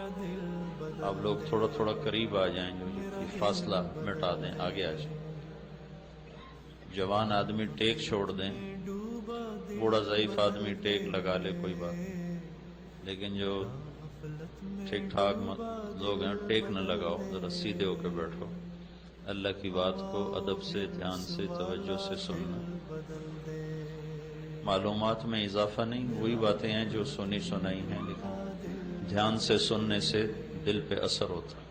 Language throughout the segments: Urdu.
آپ لوگ تھوڑا تھوڑا قریب آ جائیں، جو یہ فاصلہ مٹا دیں، آگے آ جائیں۔ جوان آدمی ٹیک چھوڑ دیں، بوڑھا ضعیف آدمی ٹیک لگا لے، کوئی بات نہیں، لیکن جو ٹھیک ٹھاک لوگ ہیں ٹیک نہ لگاؤ، ذرا سیدھے ہو کے بیٹھو۔ اللہ کی بات کو ادب سے، دھیان سے، توجہ سے سننا۔ معلومات میں اضافہ نہیں، وہی باتیں ہیں جو سنی سنائی ہیں، لیکن دھیان سے سننے سے دل پہ اثر ہوتا ہے،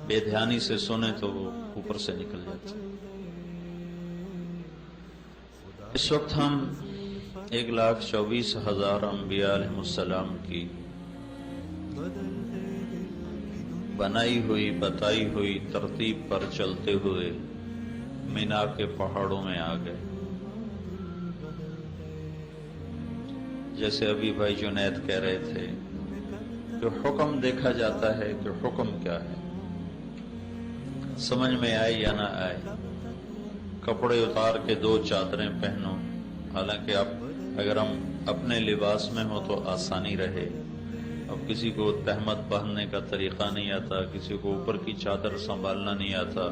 بے دھیانی سے سنے تو وہ اوپر سے نکل جاتا ہے۔ اس وقت ہم 1,24,000 انبیاء علیہ السلام کی بنائی ہوئی بتائی ہوئی ترتیب پر چلتے ہوئے مینا کے پہاڑوں میں آ گئے۔ جیسے ابھی بھائی جنید کہہ رہے تھے کہ حکم دیکھا جاتا ہے کہ حکم کیا ہے، سمجھ میں آئے یا نہ آئے۔ کپڑے اتار کے 2 چادریں پہنو، حالانکہ اگر ہم اپنے لباس میں ہو تو آسانی رہے۔ اب کسی کو تہمت باندھنے کا طریقہ نہیں آتا، کسی کو اوپر کی چادر سنبھالنا نہیں آتا،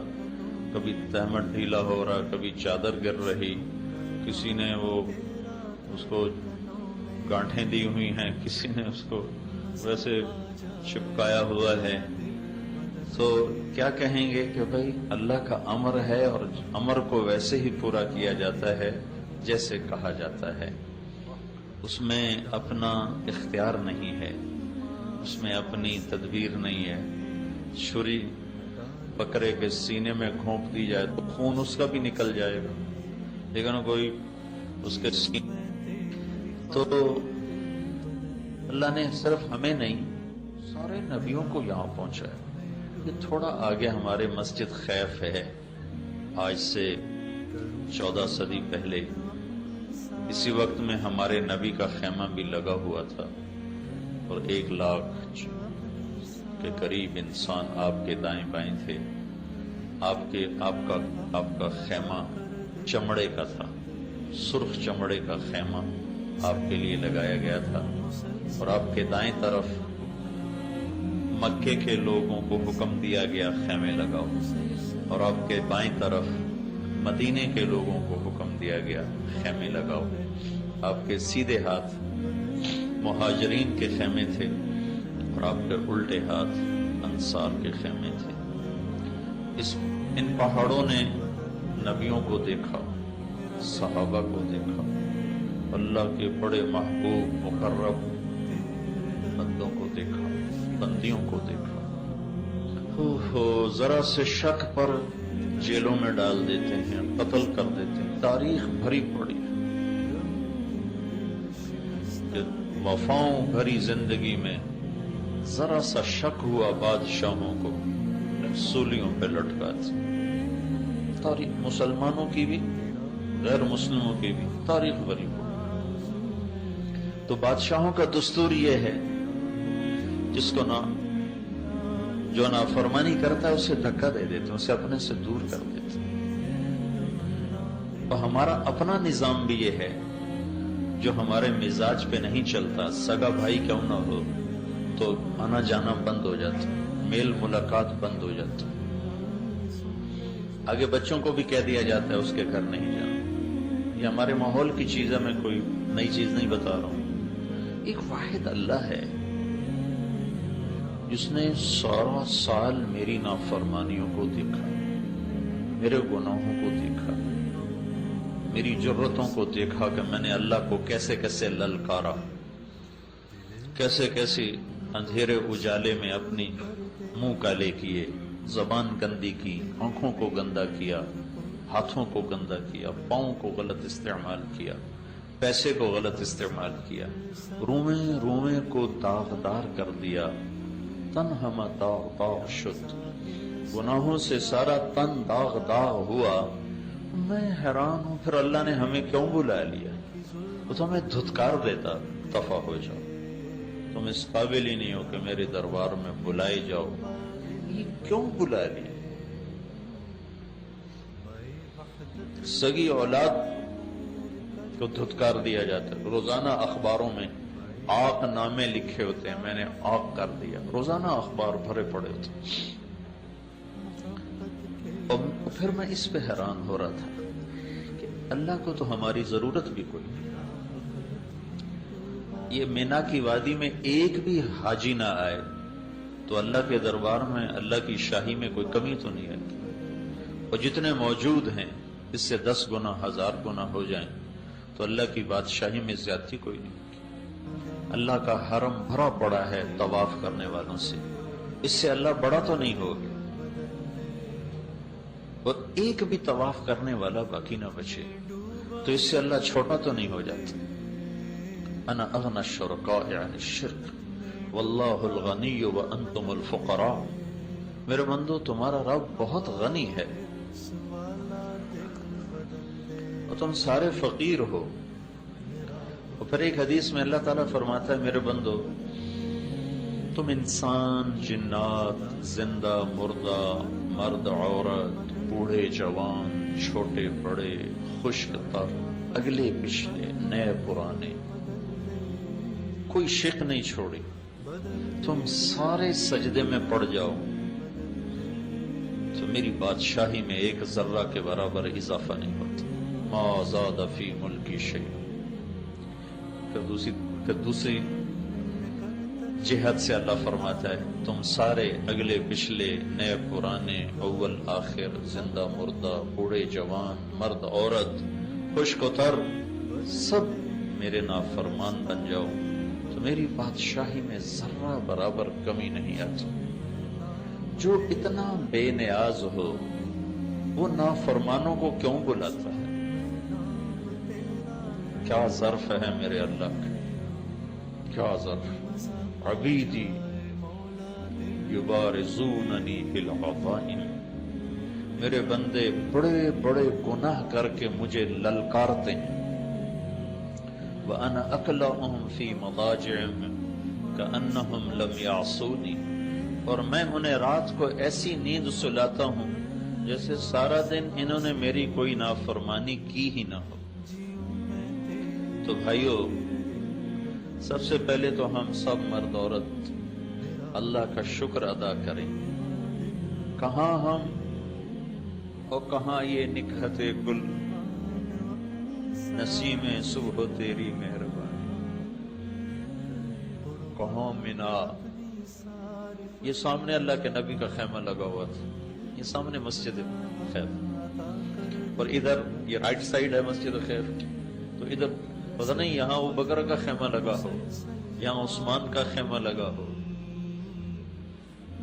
کبھی تہمت ڈھیلا ہو رہا، کبھی چادر گر رہی، کسی نے اس کو گانٹھیں دی ہوئی ہیں، کسی نے اس کو ویسے چپکایا ہوا ہے، تو کیا کہیں گے کہ بھائی اللہ کا امر ہے اور امر کو ویسے ہی پورا کیا جاتا ہے جیسے کہا جاتا ہے، اس میں اپنا اختیار نہیں ہے، اس میں اپنی تدبیر نہیں ہے۔ چھری بکرے کے سینے میں گھونپ دی جائے تو خون اس کا بھی نکل جائے گا، لیکن کوئی اس کے سینے تو اللہ نے صرف ہمیں نہیں سارے نبیوں کو یہاں پہنچایا۔ یہ تھوڑا آگے ہمارے مسجد خیف ہے، آج سے 14 صدی پہلے اسی وقت میں ہمارے نبی کا خیمہ بھی لگا ہوا تھا، اور 1 لاکھ کے قریب انسان آپ کے دائیں بائیں تھے۔ آپ کا خیمہ چمڑے کا تھا، سرخ چمڑے کا خیمہ آپ کے لیے لگایا گیا تھا، اور آپ کے دائیں طرف مکے کے لوگوں کو حکم دیا گیا خیمے لگاؤ، اور آپ کے بائیں طرف مدینے کے لوگوں کو حکم دیا گیا خیمے لگاؤ۔ آپ کے سیدھے ہاتھ مہاجرین کے خیمے تھے، اور آپ کے الٹے ہاتھ انصار کے خیمے تھے۔ ان پہاڑوں نے نبیوں کو دیکھا، صحابہ کو دیکھا، اللہ کے بڑے محبوب مقرب بندوں کو دیکھا، بندیوں کو دیکھا۔ ذرا سے شک پر جیلوں میں ڈال دیتے ہیں، قتل کر دیتے ہیں، تاریخ بھری پڑی ہے کہ وفاؤں بھری زندگی میں ذرا سا شک ہوا بادشاہوں کو سولیوں پہ لٹکاتے۔ تاریخ مسلمانوں کی بھی غیر مسلموں کی بھی تاریخ بھری پڑی۔ تو بادشاہوں کا دستور یہ ہے جس کو جو نافرمانی کرتا ہے اسے دھکا دے دیتے، اسے اپنے سے دور کر دیتے۔ اور ہمارا اپنا نظام بھی یہ ہے، جو ہمارے مزاج پہ نہیں چلتا، سگا بھائی کیوں نہ ہو تو آنا جانا بند ہو جاتا، میل ملاقات بند ہو جاتا، آگے بچوں کو بھی کہہ دیا جاتا ہے اس کے گھر نہیں جانا۔ یہ ہمارے ماحول کی چیز ہے، میں کوئی نئی چیز نہیں بتا رہا ہوں۔ ایک واحد اللہ ہے جس نے سارا سال میری نافرمانیوں کو دیکھا، میرے گناہوں کو دیکھا، میری جرتوں کو دیکھا کہ میں نے اللہ کو کیسے کیسے للکارا، کیسے کیسے اندھیرے اجالے میں اپنی منہ کالے کیے، زبان گندی کی، آنکھوں کو گندا کیا، ہاتھوں کو گندا کیا، پاؤں کو غلط استعمال کیا، پیسے کو غلط استعمال کیا، رومیں کو داغدار کر دیا، تن ہم داغ داغ شد، گناہوں سے سارا تن داغ داغ ہوا۔ میں حیران ہوں پھر اللہ نے ہمیں کیوں بلا لیا؟ وہ تو ہمیں دھتکار دیتا، دفع ہو جاؤ، تم اس قابل ہی نہیں ہو کہ میرے دربار میں بلائے جاؤ، یہ کیوں بلا لیا؟ سگی اولاد کو دھتکار دیا جاتا ہے۔ روزانہ اخباروں میں آق نامے لکھے ہوتے ہیں، میں نے آق کر دیا، روزانہ اخبار بھرے پڑے ہوتے ہیں۔ اور پھر میں اس پہ حیران ہو رہا تھا کہ اللہ کو تو ہماری ضرورت بھی کوئی نہیں، یہ مینا کی وادی میں ایک بھی حاجی نہ آئے تو اللہ کے دربار میں اللہ کی شاہی میں کوئی کمی تو نہیں ہے، اور جتنے موجود ہیں اس سے 10 گنا 1000 گنا ہو جائیں تو اللہ کی بادشاہی میں زیادتی کوئی نہیں۔ اللہ کا حرم بھرا پڑا ہے طواف کرنے والوں سے، اس سے اللہ بڑا تو نہیں ہوگا، اور ایک بھی طواف کرنے والا باقی نہ بچے تو اس سے اللہ چھوٹا تو نہیں ہو جاتا۔ انا اغنى الشركاء عن الشرك واللہ الغنی وانتم الفقراء، میرے بندو تمہارا رب بہت غنی ہے اور تم سارے فقیر ہو۔ اور پھر ایک حدیث میں اللہ تعالیٰ فرماتا ہے میرے بندو تم انسان، جنات، زندہ مردہ، مرد عورت، بوڑھے جوان، چھوٹے بڑے، خشک تر، اگلے پچھلے، نئے پرانے، کوئی شک نہیں چھوڑی، تم سارے سجدے میں پڑ جاؤ تو میری بادشاہی میں ایک ذرہ کے برابر اضافہ نہیں ہوتا۔ ما زاد فی ملکی شیء۔ پھر دوسری جہت سے اللہ فرماتا ہے تم سارے اگلے پچھلے، نئے پرانے، اول آخر، زندہ مردہ، بوڑھے جوان، مرد عورت، خشک و تر، سب میرے نافرمان بن جاؤ تو میری بادشاہی میں ذرہ برابر کمی نہیں آتی۔ جو اتنا بے نیاز ہو وہ نافرمانوں کو کیوں بلاتا ہے؟ کیا ظرف ہے میرے اللہ کا، کیا ظرف۔ عبیدی یبارزوننی بالعظائم، میرے بندے بڑے بڑے گناہ کر کے مجھے للکارتے ہیں۔ وَأَنَا أَكْلَأُهُمْ فِي مَضَاجِعِهِمْ كَأَنَّهُمْ لَمْ يَعْصُونِي، اور میں انہیں رات کو ایسی نیند سلاتا ہوں جیسے سارا دن انہوں نے میری کوئی نافرمانی کی ہی نہ ہو۔ تو بھائیو، سب سے پہلے تو ہم سب مرد عورت اللہ کا شکر ادا کریں۔ کہاں ہم اور کہاں یہ نکہت گل، نسیم صبح تیری مہربانی، کہاں منا۔ یہ سامنے اللہ کے نبی کا خیمہ لگا ہوا تھا، یہ سامنے مسجد خیف، اور ادھر یہ رائٹ سائڈ ہے مسجد خیف، تو ادھر پتہ نہیں یہاں ابو بکر کا خیمہ لگا ہو، یہاں عثمان کا خیمہ لگا ہو۔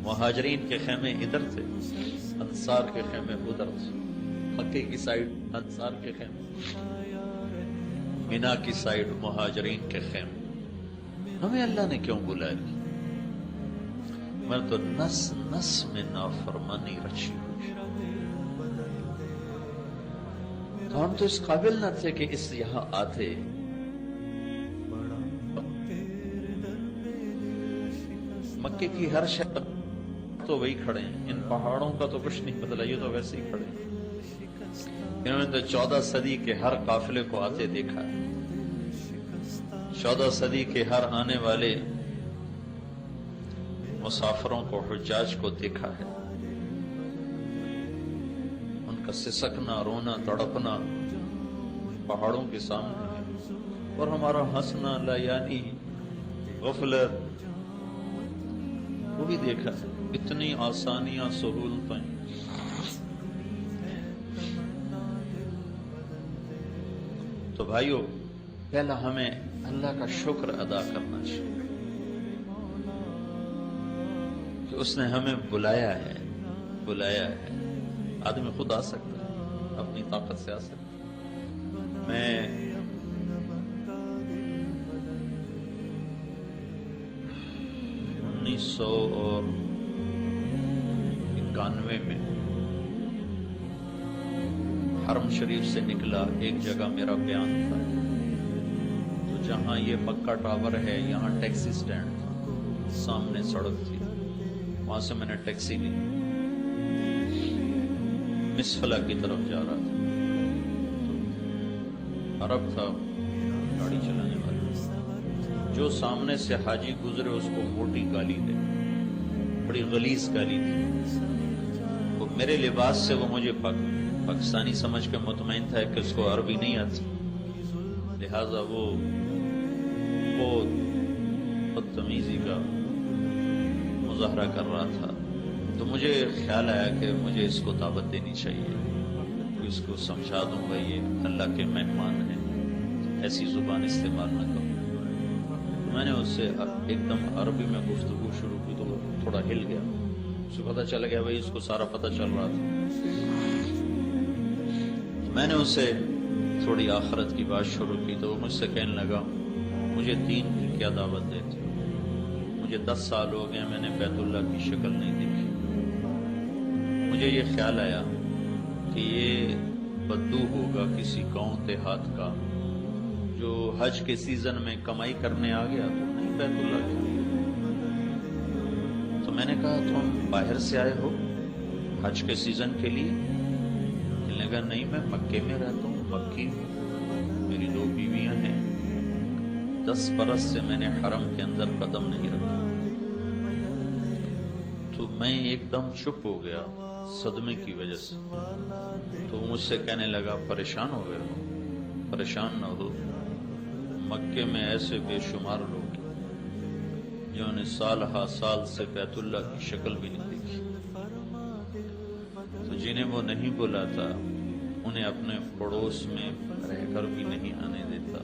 مہاجرین کے خیمے ادھر تھے، انصار کے خیمے ادھر تھے، مکے کی سائڈ انصار کے خیمے، مینا کی سائڈ مہاجرین کے خیمے۔ ہمیں اللہ نے کیوں بلایا؟ میں تو نس نس میں نافرمانی رچی ہوئی، تو ہم تو اس قابل نہ تھے کہ اس یہاں آتے۔ مکے کی ہر شہر تو وہی کھڑے ہیں، ان پہاڑوں کا تو کچھ نہیں بدلا، یہ تو ویسے ہی کھڑے ہیں۔ انہوں نے تو 14 صدی کے ہر قافلے کو آتے دیکھا ہے، 14 صدی کے ہر آنے والے مسافروں کو، حجاج کو دیکھا ہے، ان کا سسکنا، رونا، تڑپنا پہاڑوں کے سامنے ہے، اور ہمارا ہنسنا، لایانی، غفلت، وہ بھی دیکھا ہے۔ اتنی آسانیاں، سہولتیں، تو بھائیو پہلا ہمیں اللہ کا شکر ادا کرنا چاہیے کہ اس نے ہمیں بلایا ہے۔ آدمی خود آ سکتا ہے، اپنی طاقت سے آ سکتا ہے۔ میں 1991 میں حرم شریف سے نکلا، ایک جگہ میرا بیان تھا، تو جہاں یہ مکہ ٹاور ہے یہاں ٹیکسی سٹینڈ تھا، سامنے سڑک تھی، وہاں سے میں نے ٹیکسی لی، مسفلا کی طرف جا رہا تھا، عرب تھا گاڑی چلانے والا، جو سامنے سے حاجی گزرے اس کو موٹی گالی دے، بڑی غلیظ گالی دی. وہ میرے لباس سے وہ مجھے پاکستانی سمجھ کے مطمئن تھا کہ اس کو عربی نہیں آتی، لہذا وہ بہت بدتمیزی کا مظاہرہ کر رہا تھا. تو مجھے خیال آیا کہ مجھے اس کو دعوت دینی چاہیے، اس کو سمجھا دوں گا یہ اللہ کے مہمان ہیں، ایسی زبان استعمال نہ کرو. میں نے اس سے ایک دم عربی میں گفتگو شروع کی تو وہ تھوڑا ہل گیا، اسے پتہ چل گیا بھائی اس کو سارا پتہ چل رہا تھا. میں نے اس سے تھوڑی آخرت کی بات شروع کی تو وہ مجھ سے کہنے لگا مجھے دین کی کیا دعوت دیتے، مجھے 10 سال ہو گئے میں نے بیت اللہ کی شکل نہیں دیکھی. مجھے یہ خیال آیا کہ یہ بدو ہوگا کسی گاؤں دیہات کا جو حج کے سیزن میں کمائی کرنے آ گیا تو نہیں بیت اللہ کے. تو میں نے کہا تم باہر سے آئے ہو حج کے سیزن کے لیے؟ کہنے لگا نہیں میں مکے میں رہتا ہوں، مکی ہوں، میری 2 بیویاں ہیں، 10 برس سے میں نے حرم کے اندر قدم نہیں رکھا. تو میں ایک دم چپ ہو گیا صدمے کی وجہ سے. تو مجھ سے کہنے لگا پریشان ہو گئے ہو؟ پریشان نہ ہو، مکے میں ایسے بے شمار لوگ جنہوں نے سال ہا سال سے بیت اللہ کی شکل بھی نہیں دیکھی، تو جنہیں وہ نہیں بلاتا انہیں اپنے پڑوس میں رہ کر بھی نہیں آنے دیتا،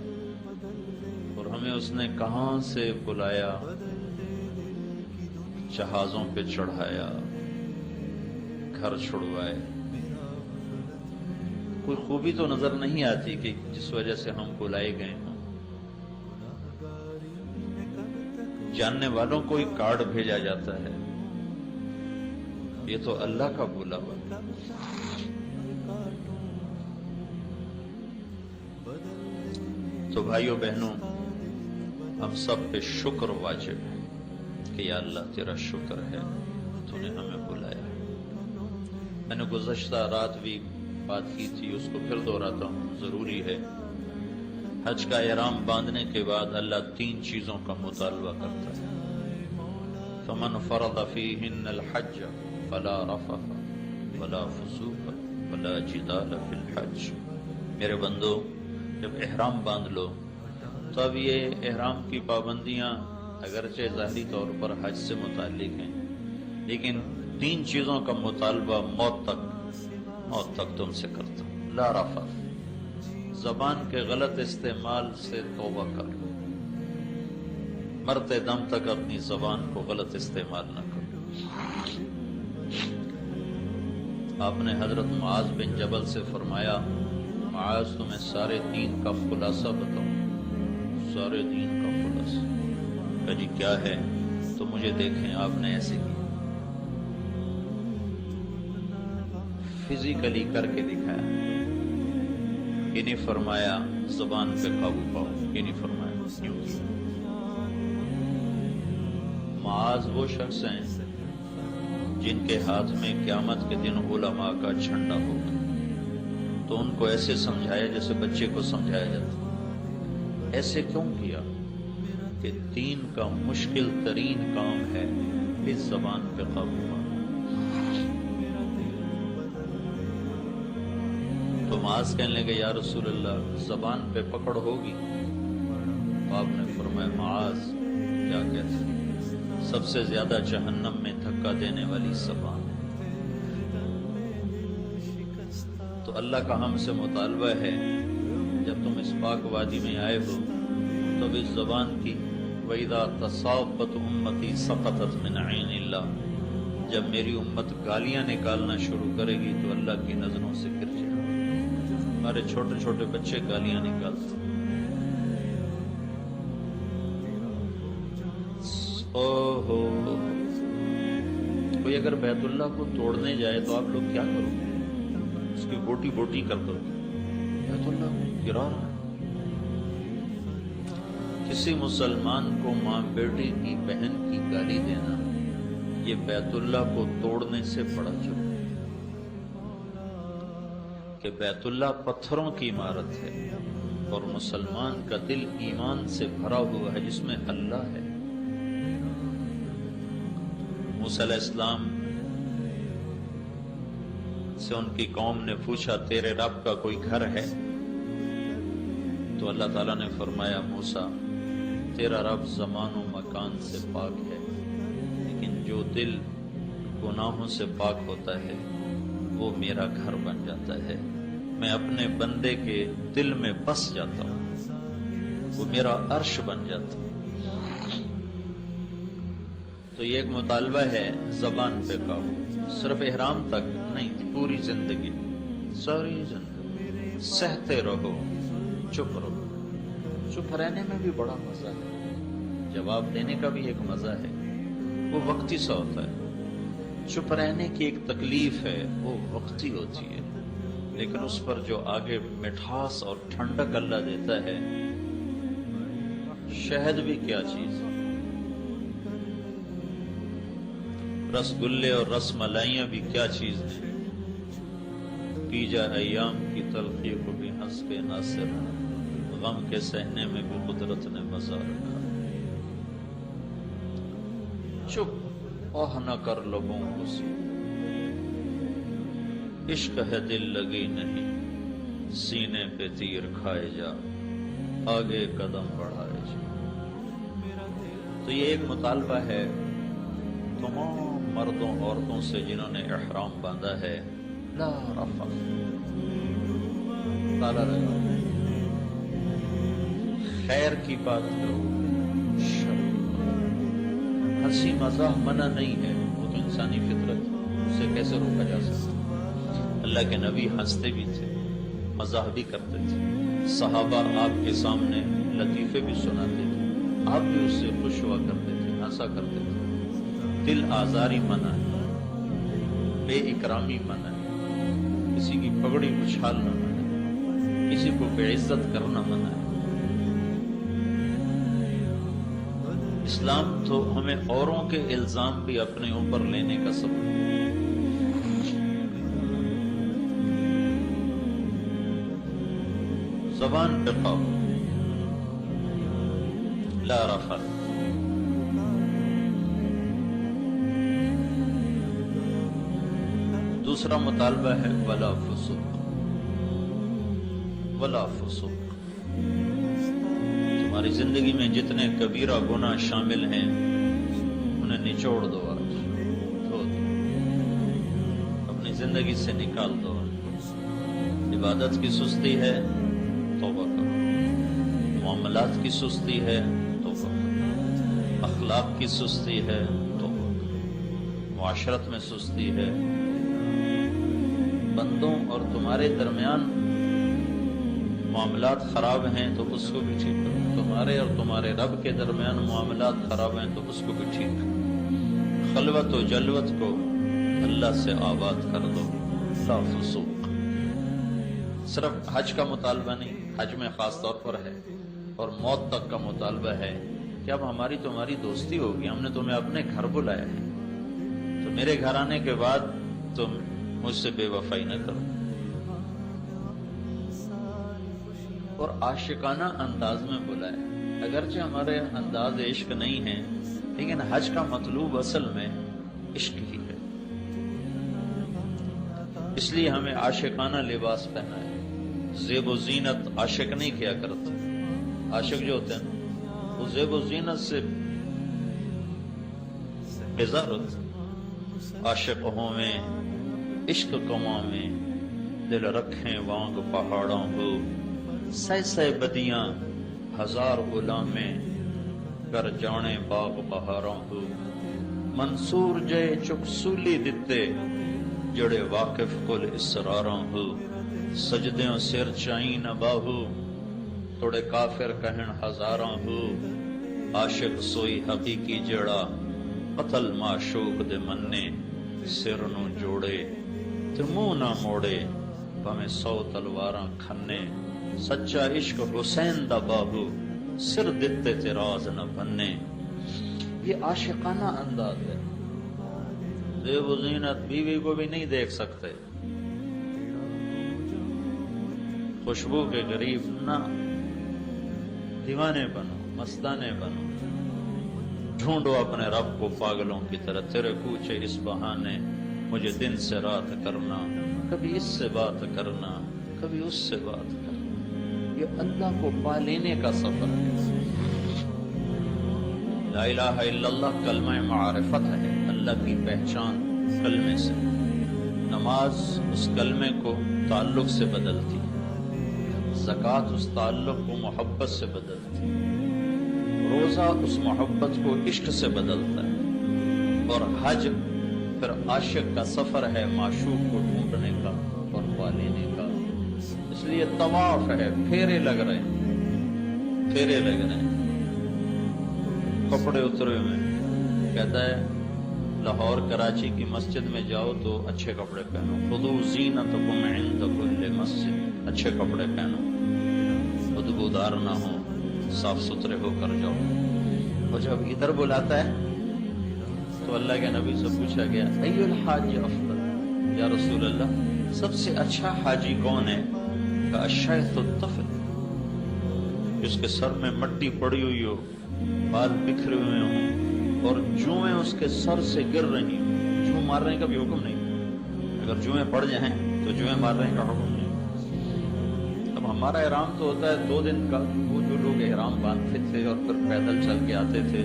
اور ہمیں اس نے کہاں سے بلایا، جہازوں پہ چڑھایا، گھر چھڑوائے. کوئی خوبی تو نظر نہیں آتی کہ جس وجہ سے ہم بلائے گئے ہوں. جاننے والوں کو ہی کارڈ بھیجا جاتا ہے، یہ تو اللہ کا بولا ہوا. تو بھائیوں بہنوں، ہم سب پہ شکر واجب ہے کہ یا اللہ تیرا شکر ہے تو نے ہمیں بلایا. میں نے گزشتہ رات بھی بات کی تھی، اس کو پھر دہراتا ہوں، ضروری ہے. حج کا احرام باندھنے کے بعد اللہ 3 چیزوں کا مطالبہ کرتا ہے. فمن فرض فیہن الحج فلا رفث ولا فسوق ولا جدال فی الحج. میرے بندو، جب احرام باندھ لو تو اب یہ احرام کی پابندیاں اگرچہ ظاہری طور پر حج سے متعلق ہیں، لیکن 3 چیزوں کا مطالبہ موت تک تم سے کرتا ہوں. لا رفث، زبان کے غلط استعمال سے توبہ کر لو، مرتے دم تک اپنی زبان کو غلط استعمال نہ کرو. آپ نے حضرت معاذ بن جبل سے فرمایا معاذ تمہیں سارے دین کا خلاصہ بتاؤں. سارے دین کا خلاصہ کہ جی کیا ہے؟ تو مجھے دیکھیں آپ نے ایسے کیا، فزیکلی کر کے دکھایا. یہ نہیں فرمایا زبان پہ قابو پاؤ، یہ نہیں فرمایا، کیوں کیا؟ معاذ وہ شخص ہیں جن کے ہاتھ میں قیامت کے دن علماء کا جھنڈا ہوگا، تو ان کو ایسے سمجھایا جیسے بچے کو سمجھایا جاتا. ایسے کیوں کیا؟ کہ دین کا مشکل ترین کام ہے اس زبان پہ قابو پانا. تو معاذ کہنے لگے یا رسول اللہ زبان پہ پکڑ ہوگی؟ آپ نے فرمایا معاذ کیا کہتے ہیں، سب سے زیادہ جہنم میں دھکا دینے والی زبان. تو اللہ کا ہم سے مطالبہ ہے جب تم اس پاک وادی میں آئے ہو تو اس زبان کی وَإِذَا تَصَابَتْ أُمَّتِي سَقَطَتْ مِنْ عَيْنِ اللَّهِ، جب میری امت گالیاں نکالنا شروع کرے گی تو اللہ کی نظروں سے گر جائے. ہمارے چھوٹے چھوٹے بچے گالیاں نکالتے. کوئی اگر بیت اللہ کو توڑنے جائے تو آپ لوگ کیا کرو گے؟ اس کی بوٹی بوٹی کر دو. بیت اللہ کو گرا رہا ہے. کسی مسلمان کو ماں بیٹی کی بہن کی گالی دینا یہ بیت اللہ کو توڑنے سے بڑا جرم ہے. کہ بیت اللہ پتھروں کی عمارت ہے، اور مسلمان کا دل ایمان سے بھرا ہوا ہے جس میں اللہ ہے۔ موسیٰ علیہ السلام سے ان کی قوم نے پوچھا تیرے رب کا کوئی گھر ہے؟ تو اللہ تعالیٰ نے فرمایا موسیٰ تیرا رب زمان و مکان سے پاک ہے، لیکن جو دل گناہوں سے پاک ہوتا ہے وہ میرا گھر بن جاتا ہے، میں اپنے بندے کے دل میں بس جاتا ہوں، وہ میرا عرش بن جاتا ہے۔ تو یہ ایک مطالبہ ہے زبان پہ قابو، صرف احرام تک نہیں، پوری زندگی، ساری زندگی سہتے رہو، چپ رہو۔ چپ رہنے میں بھی بڑا مزہ ہے، جواب دینے کا بھی ایک مزہ ہے، وہ وقتی سا ہوتا ہے۔ چپ رہنے کی ایک تکلیف ہے، وہ وقتی ہوتی ہے، لیکن اس پر جو آگے مٹھاس اور ٹھنڈک اللہ دیتا ہے، شہد بھی کیا چیز ہے، رس گلے اور رس ملائیاں بھی کیا چیز ہیں، پی جا ایام کی تلخی کو بھی ہنس کے ناصر، غم کے سہنے میں بھی قدرت نے مزہ رکھا۔ چپ اوہ نہ کر لبوں کو سی، عشق ہے دل لگی نہیں، سینے پہ تیر کھائے جا، آگے قدم بڑھائے جا۔ تو یہ ایک مطالبہ ہے تمام مردوں عورتوں سے جنہوں نے احرام باندھا ہے، لا رفث، تالا لگا، خیر کی بات کرو، شر، ہنسی مزاح منع نہیں ہے، وہ تو انسانی فطرت ہے، اسے کیسے روکا جا سکتا؟ اللہ کے نبی ہنستے بھی تھے، مزاح بھی کرتے تھے، صحابہ آپ کے سامنے لطیفے بھی سناتے تھے، آپ بھی اس سے خوش ہوا کرتے تھے، ہنسا کرتے تھے۔ دل آزاری منع ہے، بے اکرامی منع ہے، کسی کی پگڑی اچھالنا منع ہے، کسی کو بے عزت کرنا منع ہے۔ اسلام تو ہمیں اوروں کے الزام بھی اپنے اوپر لینے کا سبب ہے۔ زبان پہ قابو، لا رفث۔ دوسرا مطالبہ ہے ولا فسوق، ولا فسوق۔ تمہاری زندگی میں جتنے کبیرہ گناہ شامل ہیں انہیں نچوڑ دو، آج دھو دو، اپنی زندگی سے نکال دو۔ عبادت کی سستی ہے، توبہ کرو، معاملات کی سستی ہے، توبہ کرو، اخلاق کی سستی ہے، توبہ کرو، معاشرت میں سستی ہے، بندوں اور تمہارے درمیان معاملات خراب ہیں تو اس کو بھی ٹھیک کرو، تمہارے اور تمہارے رب کے درمیان معاملات خراب ہیں تو اس کو بھی ٹھیک کرو، خلوت و جلوت کو اللہ سے آباد کر دو، لا فسوق۔ صرف حج کا مطالبہ نہیں، حج میں خاص طور پر ہے، اور موت تک کا مطالبہ ہے کہ اب ہماری تمہاری دوستی ہوگی، ہم نے تمہیں اپنے گھر بلایا ہے، تو میرے گھر آنے کے بعد تم مجھ سے بے وفائی نہ کرو۔ اور عاشقانہ انداز میں بلایا، اگرچہ ہمارے انداز عشق نہیں ہے، لیکن حج کا مطلوب اصل میں عشق ہی ہے، اس لیے ہمیں عاشقانہ لباس پہنا ہے۔ زیب و زینت عاشق نہیں کیا کرتے، عاشق جو ہوتے ہیں وہ زیب و زینت سے بیزار ہوتے۔ عاشق ہوں میں عشق کماں میں، دل رکھیں وانگ پہاڑوں ہو، سہ سہ بدیاں ہزار غلامیں، کر جانے باغ بہاروں ہو، منصور جے چک سولی دتے، جڑے واقف کل اسراروں ہو، سجدیوں سر چائیں نہ باہو، توڑے کافر کہن ہزاراں ہو، عاشق سوئی حقیقی جڑا، قتل معشوق دے مننے، سر نو جوڑے تے منہ نہ موڑے، بھمیں 100 تلواراں کھنے، سچا عشق حسین دا باہو، سر دتے تے راز نہ بننے۔ یہ عاشقانہ انداز ہے۔ زیب و زینت بیوی کو بھی نہیں دیکھ سکتے، خوشبو کے قریب نہ، دیوانے بنو، مستانے بنو، ڈھونڈو اپنے رب کو پاگلوں کی طرح، تیرے کوچے اس بہانے مجھے دن سے رات کرنا، کبھی اس سے بات کرنا، کبھی اس سے بات کرنا۔ یہ اللہ کو پا لینے کا سفر ہے۔ لا الہ الا اللہ کلمہ معرفت ہے، اللہ کی پہچان کلمے سے۔ نماز اس کلمے کو تعلق سے بدلتی ہے، زکوٰۃ اس تعلق کو محبت سے بدلتی ہے، روزہ اس محبت کو عشق سے بدلتا ہے، اور حج پھر عاشق کا سفر ہے معشوق کو ڈھونڈنے کا اور پا لینے کا۔ اس لیے طواف ہے، پھیرے لگ رہے ہیں، پھیرے لگ رہے ہیں۔ کپڑے اترے ہوئے، کہتا ہے لاہور کراچی کی مسجد میں جاؤ تو اچھے کپڑے پہنو، خذوا زینتکم عند کل مسجد، اچھے کپڑے پہنو، بدبودار نہ ہو، صاف ستھرے ہو کر جاؤ۔ اور جب ادھر بلاتا ہے تو اللہ کے نبی سے پوچھا گیا ای الحاج افضل، یا رسول اللہ سب سے اچھا حاجی کون ہے؟ الشیخ الطفل، جس کے سر میں مٹی پڑی ہوئی ہو، بال بکھرے ہوئے ہوں اور جوئیں اس کے سر سے گر رہی ہوں۔ جوں مارنے کا بھی حکم نہیں، اگر جوئیں پڑ جائیں تو جوئیں مارنے کا حکم نہیں۔ اب ہمارا احرام تو ہوتا ہے 2 دن کا، وہ جو لوگ احرام باندھتے تھے اور پھر پیدل چل کے آتے تھے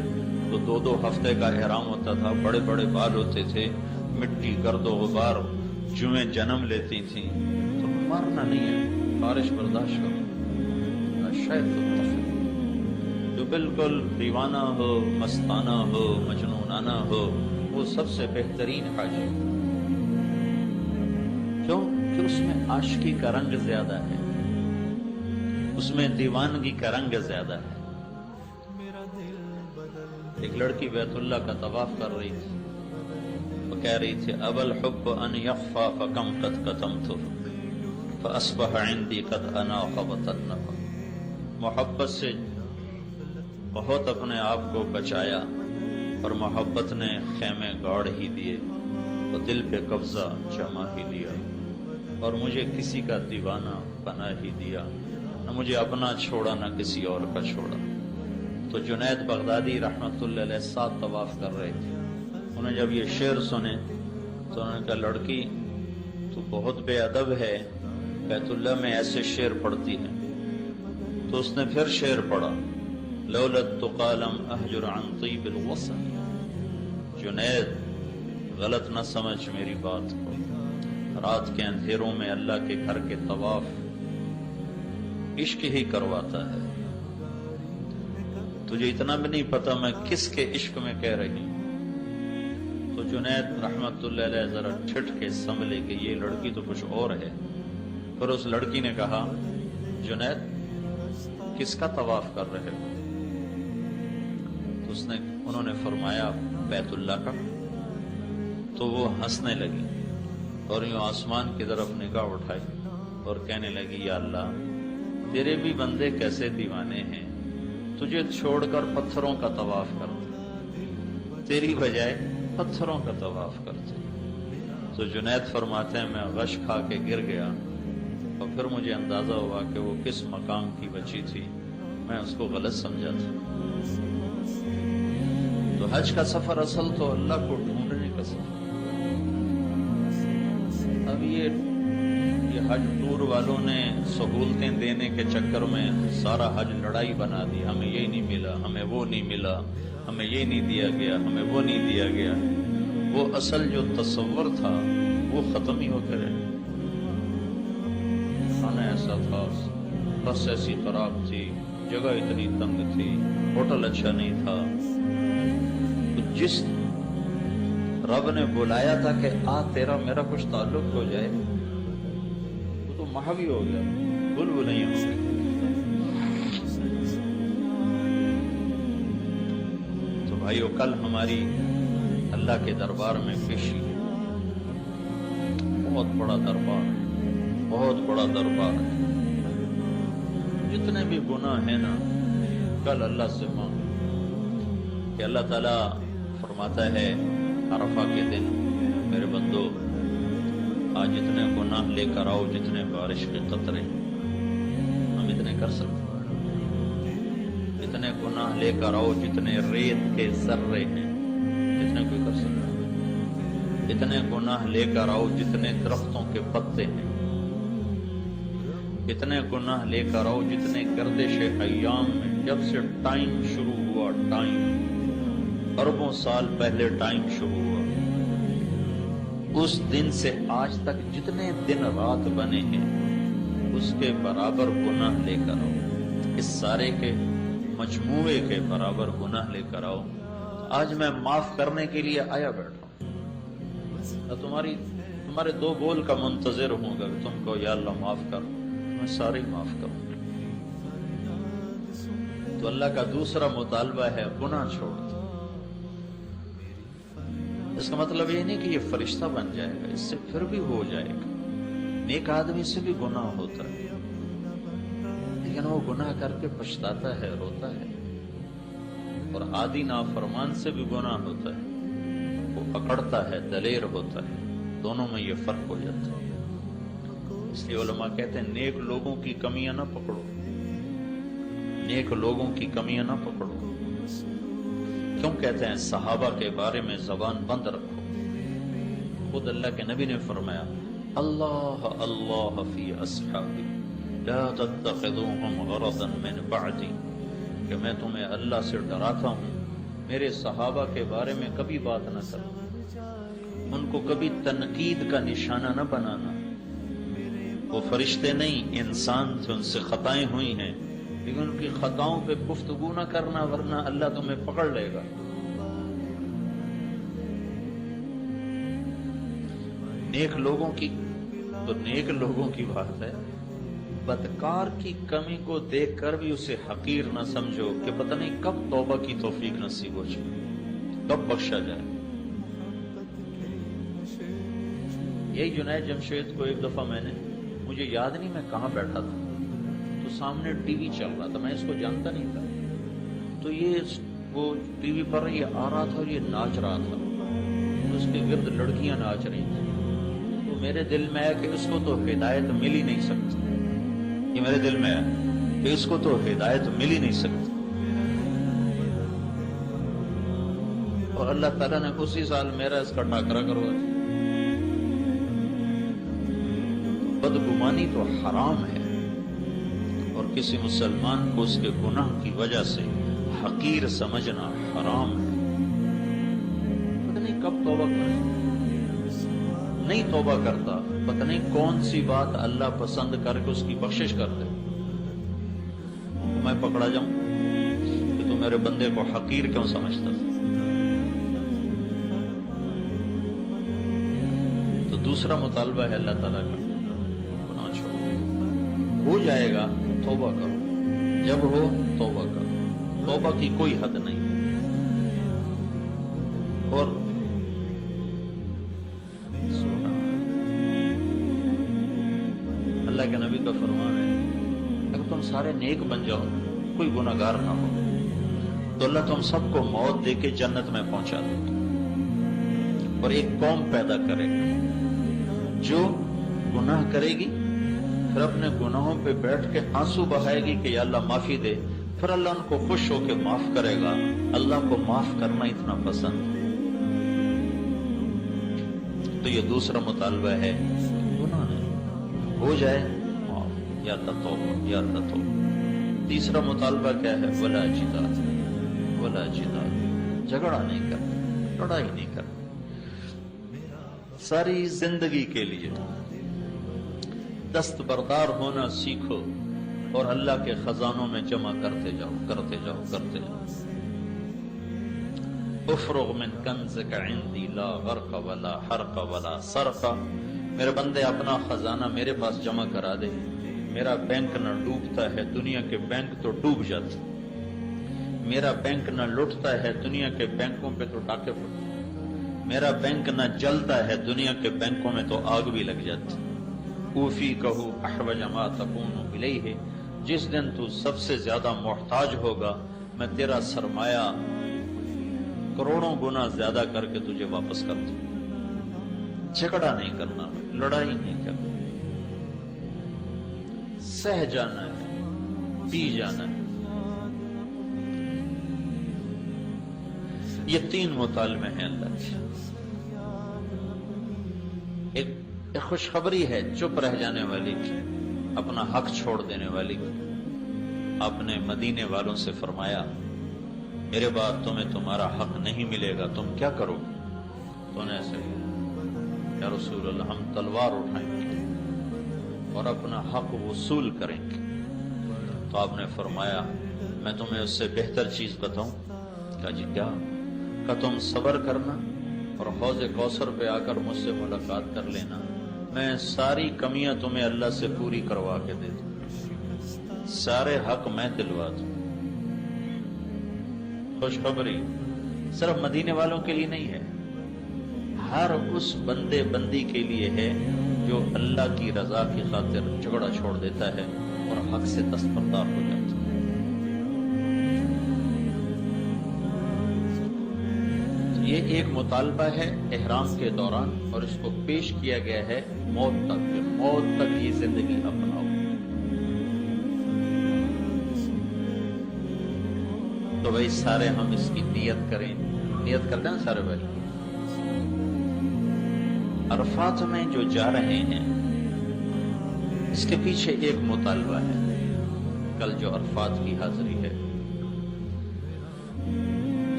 تو 2 ہفتے کا احرام ہوتا تھا، بڑے بڑے بال ہوتے تھے، مٹی گرد و غبار، جوئیں جنم لیتی تھیں، تو مارنا نہیں ہے، بارش برداشت کرو۔ شاید جو بالکل دیوانہ ہو، مستانہ ہو، مجنونانہ ہو، وہ سب سے بہترین حاجی۔ کیوں کہ اس میں عاشقی کا رنگ زیادہ ہے، اس میں دیوانگی کا رنگ زیادہ ہے۔ ایک لڑکی بیت اللہ کا طواف کر رہی تھی، وہ کہہ رہی تھی ابا الحب ان یخفى فکم قد کتمتہ فاصبح عندی قد اناق وطنق۔ محبت سے بہت اپنے آپ کو بچایا اور محبت نے خیمے گاڑ ہی دیے، اور دل پہ قبضہ جما ہی لیا، اور مجھے کسی کا دیوانہ بنا ہی دیا، نہ مجھے اپنا چھوڑا نہ کسی اور کا چھوڑا۔ تو جنید بغدادی رحمت اللہ علیہ 7 طواف کر رہے تھے، انہیں جب یہ شعر سنے تو انہوں نے کہا لڑکی تو بہت بے ادب ہے، بیت اللہ میں ایسے شعر پڑھتی ہے۔ تو اس نے پھر شعر پڑھا لولا التقى لم اهجر عن طيب الوصل۔ جنید غلط نہ سمجھ میری بات کو، رات کے اندھیروں میں اللہ کے گھر کے طواف عشق ہی کرواتا ہے، تجھے اتنا بھی نہیں پتا میں کس کے عشق میں کہہ رہی ہوں۔ تو جنید رحمت اللہ علیہ ذرا ٹھٹ کے سنبھلے کہ یہ لڑکی تو کچھ اور ہے۔ پھر اس لڑکی نے کہا جنید کس کا طواف کر رہے ہو؟ تو انہوں نے فرمایا بیت اللہ کا۔ تو وہ ہنسنے لگی اور یوں آسمان کی طرف نگاہ اٹھائی اور کہنے لگی یا اللہ تیرے بھی بندے کیسے دیوانے ہیں، تجھے چھوڑ کر پتھروں کا طواف کرتے، تیری بجائے پتھروں کا طواف کرتے۔ تو جنید فرماتے ہیں میں غش کھا کے گر گیا اور پھر مجھے اندازہ ہوا کہ وہ کس مقام کی بچی تھی، میں اس کو غلط سمجھا تھا۔ تو حج کا سفر اصل تو اللہ کو ڈھونڈنے کا سفر۔ اب یہ حج ٹور والوں نے سہولتیں دینے کے چکر میں سارا حج لڑائی بنا دی، ہمیں یہ نہیں ملا، ہمیں وہ نہیں ملا، ہمیں یہ نہیں دیا گیا، ہمیں وہ نہیں دیا گیا۔ وہ اصل جو تصور تھا وہ ختم ہی ہو کے رہے۔ کھانا ایسا تھا، بس ایسی خراب تھی، جگہ اتنی تنگ تھی، ہوٹل اچھا نہیں تھا۔ تو جس رب نے بلایا تھا کہ آ تیرا میرا کچھ تعلق ہو جائے، وہ تو محوی ہو گیا، بلبل نہیں ہو گیا۔ تو بھائیو کل ہماری اللہ کے دربار میں پیشی، بہت بڑا دربار ہے، بہت بڑا دربار ہے۔ جتنے بھی گناہ ہیں نا کل اللہ سے مانگ کہ اللہ تعالیٰ فرماتا ہے عرفہ کے دن میرے بندو آج اتنے گناہ لے کر آؤ جتنے بارش کے قطرے، ہم اتنے کر سکتے اتنے گناہ لے کر آؤ جتنے ریت کے ذرے ہیں، اتنے کوئی کر سکتا ہے۔ اتنے گناہ لے کر آؤ جتنے درختوں کے پتے ہیں، اتنے گناہ لے کر آؤ جتنے گردش ایام میں، جب سے ٹائم شروع ہوا، ٹائم اربوں سال پہلے ٹائم شروع ہوا، اس دن سے آج تک جتنے دن رات بنے ہیں اس کے برابر گناہ لے کر آؤ، اس سارے کے مجموعے کے برابر گناہ لے کر آؤ۔ آج میں معاف کرنے کے لیے آیا بیٹھا ہوں، تمہارے دو بول کا منتظر ہوں گا کہ تم کو یا اللہ معاف کر، میں سارے ہی معاف کروں۔ تو اللہ کا دوسرا مطالبہ ہے گناہ چھوڑ دو۔ اس کا مطلب یہ نہیں کہ یہ فرشتہ بن جائے گا، اس سے پھر بھی ہو جائے گا۔ نیک آدمی سے بھی گناہ ہوتا ہے، لیکن وہ گناہ کر کے پچھتاتا ہے، روتا ہے۔ اور عادی نافرمان سے بھی گناہ ہوتا ہے، وہ اکڑتا ہے، دلیر ہوتا ہے، دونوں میں یہ فرق ہو جاتا ہے۔ اس لیے علماء کہتے ہیں نیک لوگوں کی کمیاں نہ پکڑو، نیک لوگوں کی کمیاں نہ پکڑو۔ کیوں کہتے ہیں صحابہ کے بارے میں زبان بند رکھو؟ خود اللہ کے نبی نے فرمایا اللہ اللہ فی اصحابی لا تتخذوهم غرضا من بعدی، کہ میں تمہیں اللہ سے ڈراتا ہوں میرے صحابہ کے بارے میں کبھی بات نہ کرو، ان کو کبھی تنقید کا نشانہ نہ بنانا۔ وہ فرشتے نہیں، انسان تھے، ان سے خطائیں ہوئی ہیں، لیکن ان کی خطاؤں پہ گفتگو نہ کرنا، ورنہ اللہ تمہیں پکڑ لے گا۔ نیک لوگوں کی تو نیک لوگوں کی بات ہے، بدکار کی کمی کو دیکھ کر بھی اسے حقیر نہ سمجھو کہ پتہ نہیں کب توبہ کی توفیق نصیب ہو جائے، کب بخشا جائے۔ یہی جنید جمشید کو ایک دفعہ مجھے یاد نہیں میں کہاں بیٹھا تھا، تو سامنے ٹی وی چل رہا تھا، میں اس کو جانتا نہیں تھا، تو وہ ٹی وی پر یہ آ رہا تھا اور یہ ناچ رہا تھا، تو اس کے گرد لڑکیاں ناچ رہی تھیں۔ تو میرے دل میں ہے کہ اس کو تو ہدایت مل ہی نہیں سکتی، یہ میرے دل میں ہے کہ اس کو تو ہدایت مل ہی نہیں سکتی۔ اور اللہ تعالیٰ نے اسی سال میرا اس کا ٹاکرا کروا دیا۔ بدگمانی تو حرام ہے، اور کسی مسلمان کو اس کے گناہ کی وجہ سے حقیر سمجھنا حرام ہے۔ پتہ نہیں کب توبہ کرے، نہیں توبہ کرتا، پتہ نہیں کون سی بات اللہ پسند کر کے اس کی بخشش کر دے، میں پکڑا جاؤں کہ تو میرے بندے کو حقیر کیوں سمجھتا تھا۔ تو دوسرا مطالبہ ہے اللہ تعالیٰ کا، گناہ چھوڑو، ہو جائے گا توبہ کرو، جب ہو توبہ کرو، توبہ کی کوئی حد نہیں۔ اور اللہ کے نبی کا فرمان ہے اگر تم سارے نیک بن جاؤ، کوئی گناہگار نہ ہو، تو اللہ تم سب کو موت دے کے جنت میں پہنچا دے گا، اور ایک قوم پیدا کرے گا جو گناہ کرے گی، پھر اپنے گناہوں پہ بیٹھ کے آنسو بہائے گی کہ یا اللہ معافی دے، پھر اللہ ان کو خوش ہو کے معاف کرے گا۔ اللہ کو معاف کرنا اتنا پسند ہے۔ تو یہ دوسرا مطالبہ ہے، گناہ نہیں، ہو جائے معاف، یا اللہ توبہ، یا اللہ توبہ۔ تیسرا مطالبہ کیا ہے؟ ولا جدال، ولا جدال، جھگڑا نہیں کرنا، لڑائی نہیں کرنا۔ ساری زندگی کے لیے دستبردار ہونا سیکھو، اور اللہ کے خزانوں میں جمع کرتے جاؤ، کرتے جاؤ، کرتے جاؤ۔ افرغ من کنزک عندی لا غرق ولا حرق ولا سرق، میرے بندے اپنا خزانہ میرے پاس جمع کرا دے، میرا بینک نہ ڈوبتا ہے، دنیا کے بینک تو ڈوب جاتے، میرا بینک نہ لٹتا ہے، دنیا کے بینکوں پہ تو ڈاکے پڑتے، میرا بینک نہ جلتا ہے، دنیا کے بینکوں میں تو آگ بھی لگ جاتی۔ اوفی کہو احوج ما تکون الیہ، جس دن تو سب سے زیادہ محتاج ہوگا میں تیرا سرمایہ کروڑوں گنا زیادہ کر کے تجھے واپس کر دوں۔ جھگڑا نہیں کرنا، لڑائی نہیں کرنا، سہ جانا ہے، پی جانا ہے۔ یہ 3 مطالبے ہیں اللہ کے۔ ایک خوشخبری ہے چپ رہ جانے والی کی، اپنا حق چھوڑ دینے والی کی۔ آپ نے مدینے والوں سے فرمایا میرے بعد تمہیں تمہارا حق نہیں ملے گا، تم کیا کرو؟ تو نے ایسے یا رسول اللہ ہم تلوار اٹھائیں گے اور اپنا حق وصول کریں گے۔ تو آپ نے فرمایا میں تمہیں اس سے بہتر چیز بتاؤں؟ کہا جی کیا؟ کہ تم صبر کرنا اور حوض کوثر پہ آ کر مجھ سے ملاقات کر لینا، میں ساری کمیاں تمہیں اللہ سے پوری کروا کے دے دوں، سارے حق میں دلوا دوں۔ خوشخبری صرف مدینے والوں کے لیے نہیں ہے، ہر اس بندے بندی کے لیے ہے جو اللہ کی رضا کی خاطر جھگڑا چھوڑ دیتا ہے اور حق سے دستبردار ہو جاتا ہے۔ یہ ایک مطالبہ ہے احرام کے دوران، اور اس کو پیش کیا گیا ہے موت تک، موت تک یہ زندگی اپناؤ۔ تو بھائی سارے ہم اس کی نیت کریں، نیت کرتے ہیں سارے بھائی۔ عرفات میں جو جا رہے ہیں اس کے پیچھے ایک مطالبہ ہے۔ کل جو عرفات کی حاضری ہے،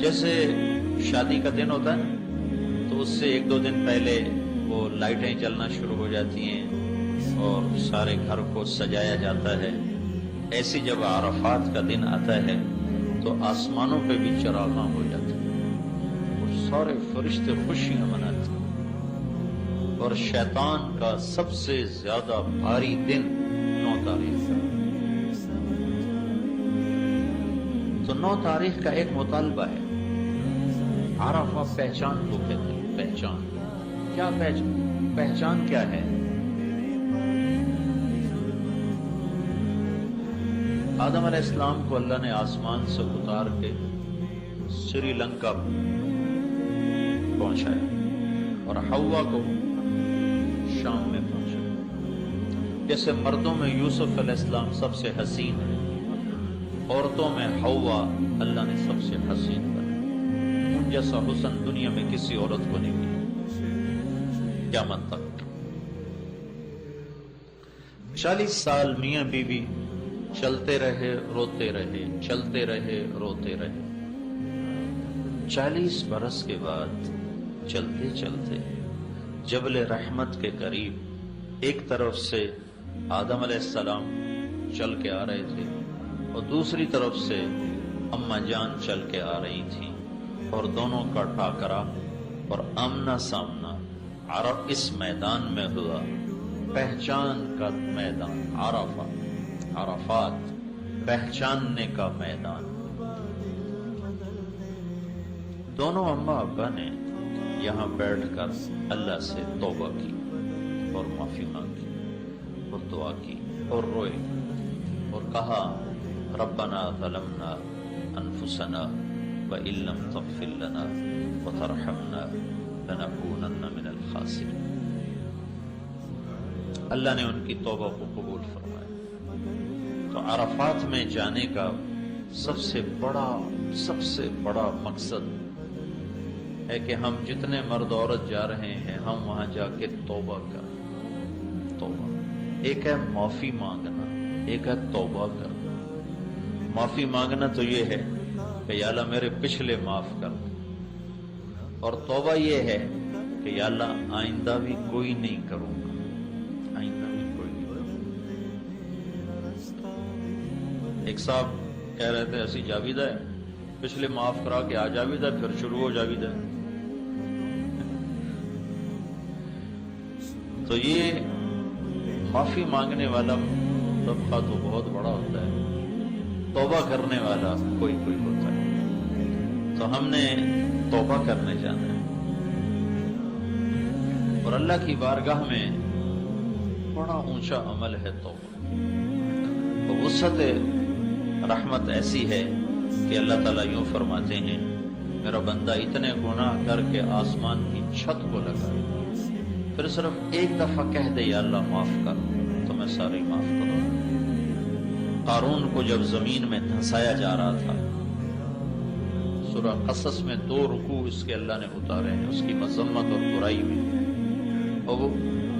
جیسے شادی کا دن ہوتا ہے نا، تو اس سے 1-2 دن پہلے وہ لائٹیں جلنا شروع ہو جاتی ہیں اور سارے گھر کو سجایا جاتا ہے۔ ایسی جب عرفات کا دن آتا ہے تو آسمانوں پہ بھی چراغاں ہو جاتے ہیں اور سارے فرشتے خوشیاں مناتے ہیں، اور شیطان کا سب سے زیادہ بھاری دن 9 تاریخ کا۔ تو 9 تاریخ کا ایک مطالبہ ہے، عرفہ پہچان کو کہتے ہیں۔ پہچان کیا؟ پہچان کیا ہے؟ آدم علیہ السلام کو اللہ نے آسمان سے اتار کے سری لنکا پہنچایا اور حوا کو شام میں پہنچایا۔ جیسے مردوں میں یوسف علیہ السلام سب سے حسین ہے، عورتوں میں حوا اللہ نے سب سے حسین بنا۔ ان جیسا حسن دنیا میں کسی عورت کو نہیں ملا قیامت تک۔ 40 سال میاں بیوی چلتے رہے روتے رہے، چلتے رہے روتے رہے۔ 40 برس کے بعد چلتے چلتے جبل رحمت کے قریب ایک طرف سے آدم علیہ السلام چل کے آ رہے تھے اور دوسری طرف سے اماں جان چل کے آ رہی تھی، اور دونوں کا ٹاکرا اور آمنا سامنا عرب اس میدان میں ہوا، پہچان کا میدان، عرفات پہچاننے کا میدان۔ دونوں اماں ابا نے یہاں بیٹھ کر اللہ سے توبہ کی اور معافی مانگی اور دعا کی اور روئے اور کہا ربنا ظلمنا انفسنا وَإِن لَّمْ تَغْفِرْ لَنَا وَتَرْحَمْنَا لَنَكُونَنَّ مِنَ الْخَاسِرِينَ۔ اللہ نے ان کی توبہ کو قبول فرمایا۔ تو عرفات میں جانے کا سب سے بڑا مقصد ہے کہ ہم جتنے مرد عورت جا رہے ہیں ہم وہاں جا کے توبہ کریں۔ توبہ ایک ہے معافی مانگنا، ایک ہے توبہ کرنا۔ معافی مانگنا تو یہ ہے کہ یا اللہ میرے پچھلے معاف کر دے، اور توبہ یہ ہے کہ یا اللہ آئندہ بھی کوئی نہیں کروں گا، آئندہ بھی کوئی نہیں کروں گا۔ ایک صاحب کہہ رہے تھے ایسی جاویدہ ہے، پچھلے معاف کرا کے آ جاویدہ پھر شروع ہو جاویدہ۔ تو یہ معافی مانگنے والا طبقہ تو بہت بڑا ہوتا ہے، توبہ کرنے والا کوئی ہوتا ہے۔ تو ہم نے توبہ کرنے جانا ہے، اور اللہ کی بارگاہ میں بڑا اونچا عمل ہے توبہ۔ تو وسعت رحمت ایسی ہے کہ اللہ تعالیٰ یوں فرماتے ہیں میرا بندہ اتنے گناہ کر کے آسمان کی چھت کو لگا، پھر صرف ایک دفعہ کہہ دے یا اللہ معاف کر تو میں سارے معاف کروں۔ قارون کو جب زمین میں دھنسایا جا رہا تھا، سورہ قصص میں 2 رکوع اس کے اللہ نے اتارے ہیں اس کی مذمت اور برائی میں، اور وہ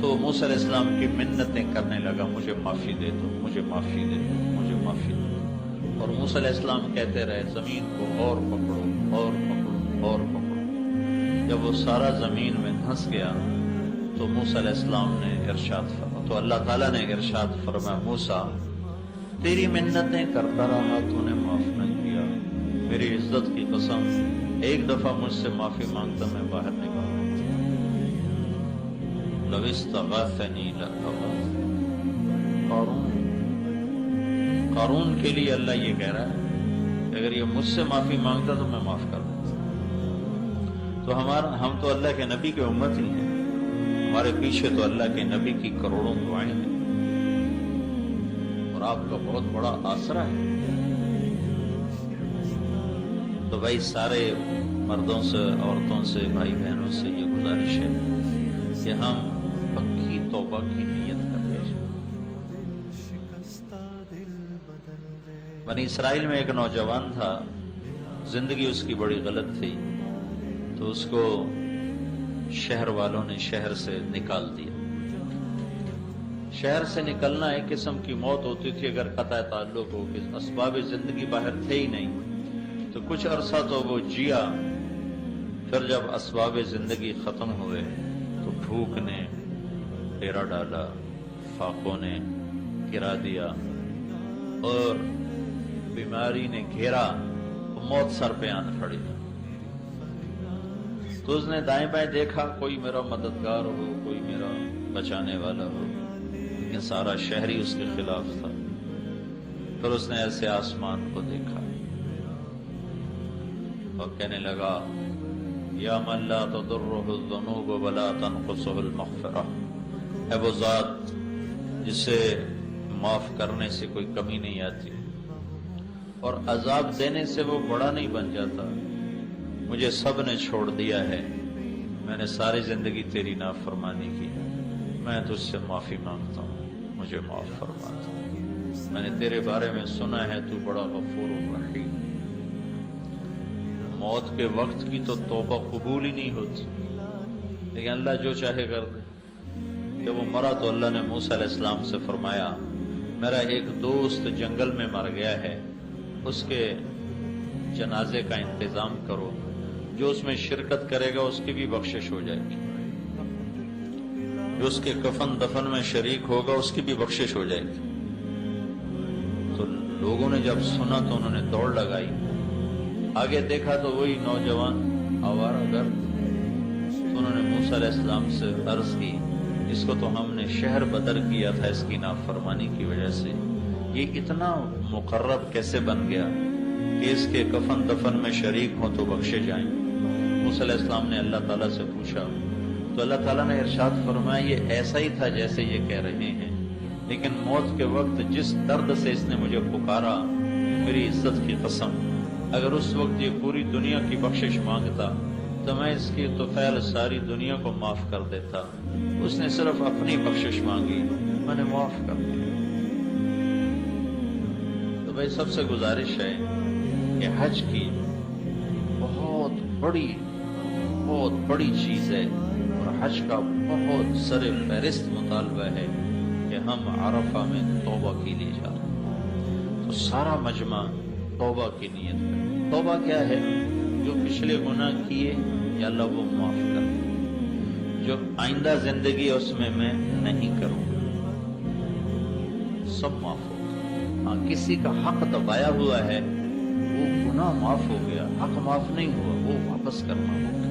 تو موسیٰ علیہ السلام کی منتیں کرنے لگا، مجھے معافی دے دو، مجھے معافی دے دو، مجھے معافی دے دو، اور موسیٰ علیہ السلام کہتے رہے زمین کو اور پکڑو اور پکڑو اور پکڑو۔ جب وہ سارا زمین میں دھنس گیا تو موسیٰ علیہ السلام نے ارشاد فرمایا، تو اللہ تعالیٰ نے ارشاد فرمایا موسیٰ تیری منتیں کرتا رہا تو نے معاف نہیں کیا، میری عزت کی قسم ایک دفعہ مجھ سے معافی مانگتا میں باہر نکال۔ لو استغاثنی لأغاث، قارون کے لیے اللہ یہ کہہ رہا ہے کہ اگر یہ مجھ سے معافی مانگتا تو میں معاف کر دیتا۔ تو ہم تو اللہ کے نبی کے امت ہی ہیں، ہمارے پیچھے تو اللہ کے نبی کی کروڑوں دعائیں ہیں اور آپ کا بہت بڑا آسرا ہے۔ تو بھائی سارے مردوں سے، عورتوں سے، بھائی بہنوں سے یہ گزارش ہے کہ ہم پکی توبہ کی نیت کرتے ہیں۔ بنی اسرائیل میں ایک نوجوان تھا، زندگی اس کی بڑی غلط تھی، تو اس کو شہر والوں نے شہر سے نکال دیا۔ شہر سے نکلنا ایک قسم کی موت ہوتی تھی اگر قطع تعلق ہو، کہ اسباب زندگی باہر تھے ہی نہیں، تو کچھ عرصہ تو وہ جیا، پھر جب اسباب زندگی ختم ہوئے تو بھوک نے ڈیرا ڈالا، فاقوں نے گرا دیا اور بیماری نے گھیرا، موت سر پہ آن پڑی۔ تو اس نے دائیں بائیں دیکھا کوئی میرا مددگار ہو، کوئی میرا بچانے والا ہو، لیکن سارا شہر ہی اس کے خلاف تھا۔ پھر اس نے ایسے آسمان کو دیکھا اور کہنے لگا یا من لا تضرہ الذنوب ولا تنقصہ المغفرہ، اے وہ ذات جسے معاف کرنے سے کوئی کمی نہیں آتی اور عذاب دینے سے وہ بڑا نہیں بن جاتا، مجھے سب نے چھوڑ دیا ہے، میں نے ساری زندگی تیری نافرمانی کی، میں تجھ سے معافی مانگتا ہوں، مجھے معاف فرما دے، میں نے تیرے بارے میں سنا ہے تو بڑا غفور رحیم۔ موت کے وقت کی تو توبہ قبول ہی نہیں ہوتی، لیکن اللہ جو چاہے کر دے۔ جب وہ مرا تو اللہ نے موسیٰ علیہ السلام سے فرمایا میرا ایک دوست جنگل میں مر گیا ہے، اس کے جنازے کا انتظام کرو، جو اس میں شرکت کرے گا اس کی بھی بخشش ہو جائے گی، جو اس کے کفن دفن میں شریک ہوگا اس کی بھی بخشش ہو جائے گی۔ تو لوگوں نے جب سنا تو انہوں نے دوڑ لگائی، آگے دیکھا تو وہی نوجوان آوارہ گرد، تو انہوں نے موسیٰ علیہ السلام سے عرض کی اس کو تو ہم نے شہر بدر کیا تھا اس کی نافرمانی کی وجہ سے، یہ اتنا مقرب کیسے بن گیا کہ اس کے کفن دفن میں شریک ہوں تو بخشے جائیں۔ موسیٰ علیہ السلام نے اللہ تعالیٰ سے پوچھا تو اللہ تعالیٰ نے ارشاد فرمایا یہ ایسا ہی تھا جیسے یہ کہہ رہے ہیں، لیکن موت کے وقت جس درد سے اس نے مجھے پکارا، میری عزت کی قسم اگر اس وقت یہ پوری دنیا کی بخشش مانگتا تو میں اس کی طفیل ساری دنیا کو معاف کر دیتا، اس نے صرف اپنی بخشش مانگی، میں نے معاف کر دیا۔ تو بھائی سب سے گزارش ہے کہ حج کی بہت بڑی چیز ہے اور حج کا بہت سر فہرست مطالبہ ہے کہ ہم عرفہ میں توبہ کے لیے جا رہے ہیں۔ تو سارا مجمع توبہ کی نیت کرے۔ توبہ کیا ہے؟ جو پچھلے گناہ کیے یا اللہ وہ معاف کر دے، جو آئندہ زندگی اس میں نہیں کروں گا، سب معاف ہو گیا۔ ہاں کسی کا حق دبایا ہوا ہے وہ گناہ معاف ہو گیا، حق معاف نہیں ہوا وہ واپس کرنا ہوگا۔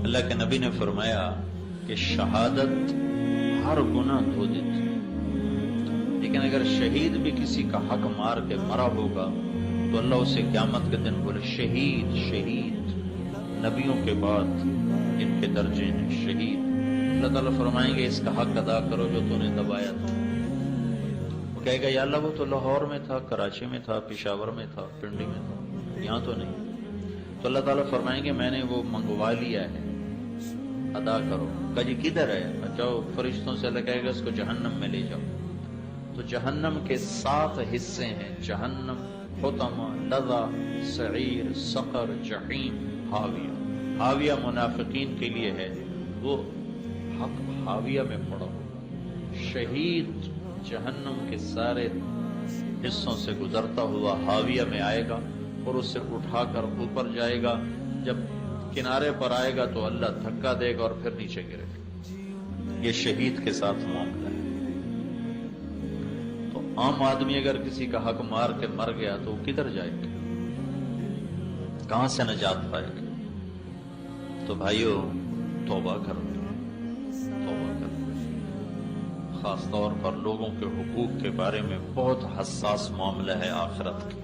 اللہ کے نبی نے فرمایا کہ شہادت ہر گناہ دھو دیتی، لیکن اگر شہید بھی کسی کا حق مار کے مرا ہوگا تو اللہ اسے قیامت کے دن بولے شہید نبیوں کے بعد ان کے درجے ہیں شہید۔ اللہ تعالیٰ فرمائیں گے اس کا حق ادا کرو جو تو نے دبایا تھا۔ وہ کہے گا یا اللہ وہ تو لاہور میں تھا، کراچی میں تھا، پشاور میں تھا، پنڈی میں تھا، یہاں تو نہیں۔ تو اللہ تعالیٰ فرمائیں گے میں نے وہ منگوا لیا ہے، ادا کرو۔ کہا جی کدھر ہے؟ جاؤ فرشتوں سے اللہ کہے گا اس کو جہنم میں لے جاؤ۔ تو جہنم کے 7 حصے ہیں، جہنم حطمہ، لظہ، سعیر، سقر، جحیم، حاویہ۔ حاویہ منافقین کے لیے ہے، وہ حق حاویہ میں پڑا ہوگا۔ شہید جہنم کے سارے حصوں سے گزرتا ہوا حاویہ میں آئے گا اور اسے اٹھا کر اوپر جائے گا۔ جب کنارے پر آئے گا تو اللہ دھکا دے گا اور پھر نیچے گرے گا۔ یہ شہید کے ساتھ معاملہ ہے۔ تو عام آدمی اگر کسی کا حق مار کے مر گیا تو وہ کدھر جائے گا؟ کہاں سے نجات پائے گا؟ تو بھائیو توبہ کرو، توبہ کرو۔ خاص طور پر لوگوں کے حقوق کے بارے میں بہت حساس معاملہ ہے آخرت کی۔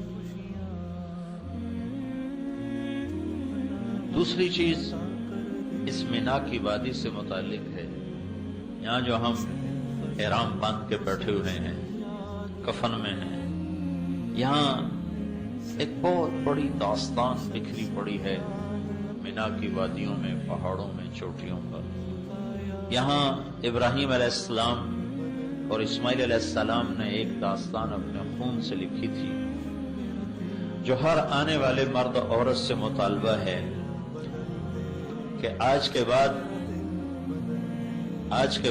دوسری چیز اس مینا کی وادی سے متعلق ہے۔ یہاں جو ہم احرام باندھ کے بیٹھے ہوئے ہیں، کفن میں ہیں، یہاں ایک بہت بڑی داستان بکھری پڑی ہے مینا کی وادیوں میں، پہاڑوں میں، چوٹیوں پر۔ یہاں ابراہیم علیہ السلام اور اسماعیل علیہ السلام نے ایک داستان اپنے خون سے لکھی تھی، جو ہر آنے والے مرد عورت سے مطالبہ ہے کہ آج کے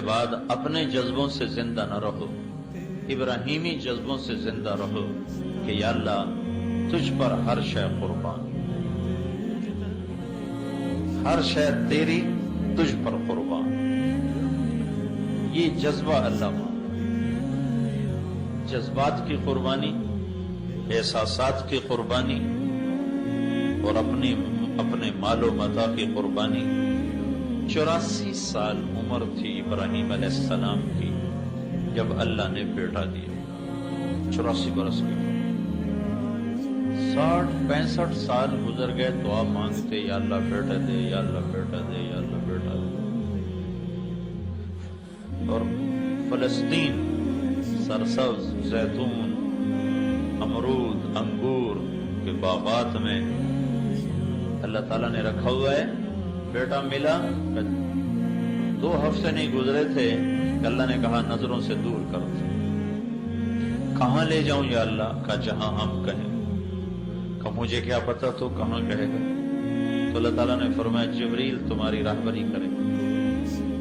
بعد اپنے جذبوں سے زندہ نہ رہو، ابراہیمی جذبوں سے زندہ رہو کہ یا اللہ تجھ پر ہر شے قربان، ہر شے تیری، تجھ پر قربان۔ یہ جذبہ اللہ مان، جذبات کی قربانی، احساسات کی قربانی اور اپنے مال و متاع کی قربانی۔ 84 سال عمر تھی ابراہیم علیہ السلام کی جب اللہ نے بیٹا دیا، 84 برس کی۔ 60-65 سال گزر گئے، دعا مانگتے، یا اللہ بیٹا دے، یا اللہ بیٹا دے، یا اللہ بیٹا دے۔ اور فلسطین سرسبز زیتون، امرود، انگور کے باغات میں اللہ تعالیٰ نے رکھا ہوا ہے، بیٹا ملا۔ 2 ہفتے نہیں گزرے تھے کہ اللہ نے کہا نظروں سے دور کر دو۔ کہاں لے جاؤں یا اللہ؟ کہا جہاں ہم کہیں۔ کہ مجھے کیا پتا تو کہاں کہے گا؟ تو اللہ تعالیٰ نے فرمایا جبریل تمہاری راہبری کرے۔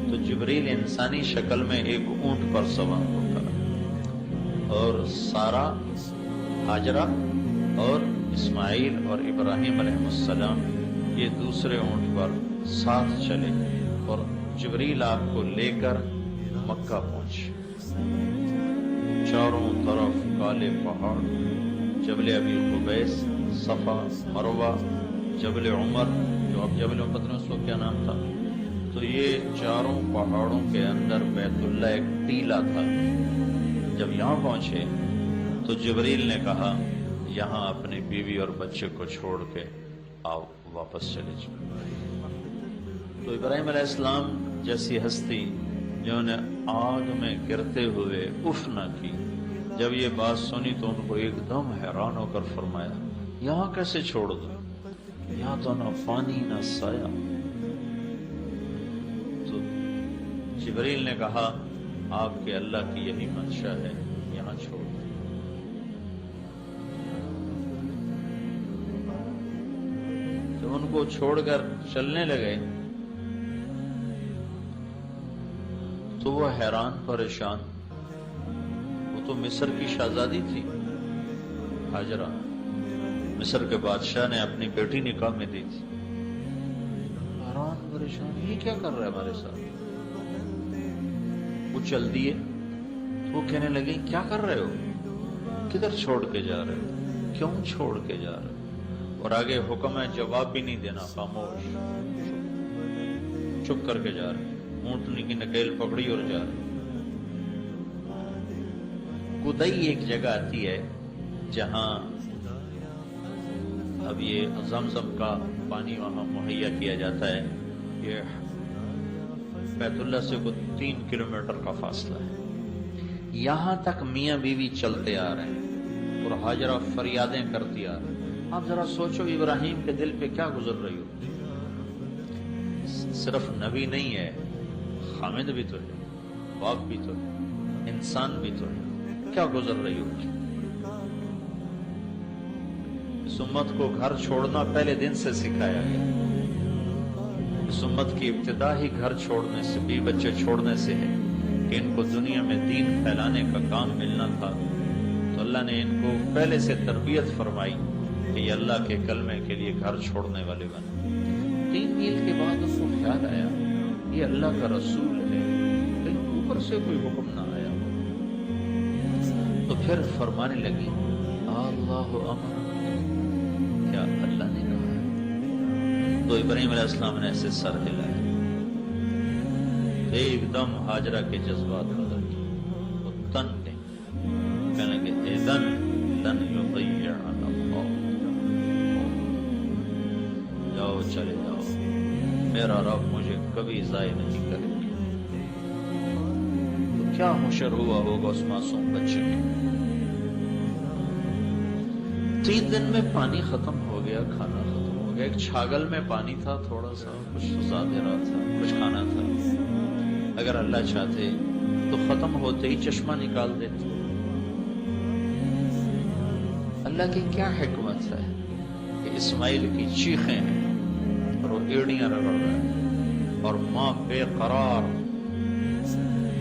تو جبریل انسانی شکل میں ایک اونٹ پر سوار ہو کر، اور سارا، ہاجرہ اور اسماعیل اور ابراہیم علیہ السلام یہ دوسرے اونٹ پر ساتھ چلے، اور جبریل آپ کو لے کر مکہ پہنچے۔ چاروں طرف کالے پہاڑ، جبل ابی قبیس، صفا، مروہ، جبل عمر، جو اب جبل عمر اس وقت کیا نام تھا۔ تو یہ چاروں پہاڑوں کے اندر بیت اللہ ایک ٹیلا تھا۔ جب یہاں پہنچے تو جبریل نے کہا یہاں اپنی بیوی اور بچے کو چھوڑ کے آؤ، واپس چلے جاؤ۔ تو ابراہیم علیہ السلام جیسی ہستی جنہوں نے آگ میں گرتے ہوئے اف نہ کی، جب یہ بات سنی تو ان کو ایک دم حیران ہو کر فرمایا یہاں کیسے چھوڑ دو؟ یہاں تو نہ پانی نہ سایہ۔ تو جبریل نے کہا آپ کے اللہ کی یہی منشا ہے، یہاں چھوڑ دو۔ جب ان کو چھوڑ کر چلنے لگے تو وہ حیران پریشان۔ وہ تو مصر کی شہزادی تھی ہاجرہ، مصر کے بادشاہ نے اپنی بیٹی نکاح میں دی تھی۔ حیران پریشان، یہ کیا کر رہا ہے ہمارے ساتھ؟ وہ چل دیے تو وہ کہنے لگے کیا کر رہے ہو؟ کدھر چھوڑ کے جا رہے ہو؟ کیوں چھوڑ کے جا رہے ہو؟ اور آگے حکم ہے جواب بھی نہیں دینا، خاموش، چپ کر کے جا رہے ہیں۔ اونٹنی کی نکیل پکڑی اور جا رہے۔ کدئی ایک جگہ آتی ہے جہاں اب یہ زمزم کا پانی وہاں مہیا کیا جاتا ہے۔ یہ بیت اللہ سے کوئی 3 کلومیٹر کا فاصلہ ہے۔ یہاں تک میاں بیوی چلتے آ رہے ہیں اور ہاجرہ فریادیں کرتی آ رہے ہیں۔ آپ ذرا سوچو ابراہیم کے دل پہ کیا گزر رہی ہو؟ صرف نبی نہیں ہے، حامد بھی تو ہے، باپ بھی تو ہے، انسان بھی تو ہے، کیا گزر رہی ہو؟ اس امت کو گھر چھوڑنا پہلے دن سے سکھایا گیا. اس امت کی ابتدا ہی گھر چھوڑنے سے، بیوی بچے چھوڑنے سے ہے کہ ان کو دنیا میں دین پھیلانے کا کام ملنا تھا. تو اللہ نے ان کو پہلے سے تربیت فرمائی کہ یہ اللہ کے کلمے کے لیے گھر چھوڑنے والے بنے. 3 میل کے بعد اس کو خیال آیا یہ اللہ کا رسول ہے، لیکن اوپر سے کوئی حکم نہ آیا. تو پھر فرمانے لگی اللہ امر، کیا اللہ نے کہا ہے؟ تو ابراہیم علیہ السلام نے ایسے سر ہلایا، ایک دم ہاجرہ کے جذبات بدل گئے. وہ تن گئے، کہنے لگے اذن لن یضیعنا اللہ، جاؤ چلے جاؤ، میرا رب مجھے کبھی ضائع نہیں کرے گا. تو کیا حشر ہوا ہوگا اس معصوم بچے کے. 3 دن میں پانی ختم ہو گیا، کھانا ختم ہو گیا. ایک چھاگل میں پانی تھا، تھوڑا سا کچھ زیادہ رہا تھا، کچھ کھانا تھا. اگر اللہ چاہتے تو ختم ہوتے ہی چشمہ نکال دیتے. اللہ کی کیا حکمت ہے کہ اسماعیل کی چیخیں ہیں اور وہ ایڑیاں رگڑ رہا ہے، اور ماں بے قرار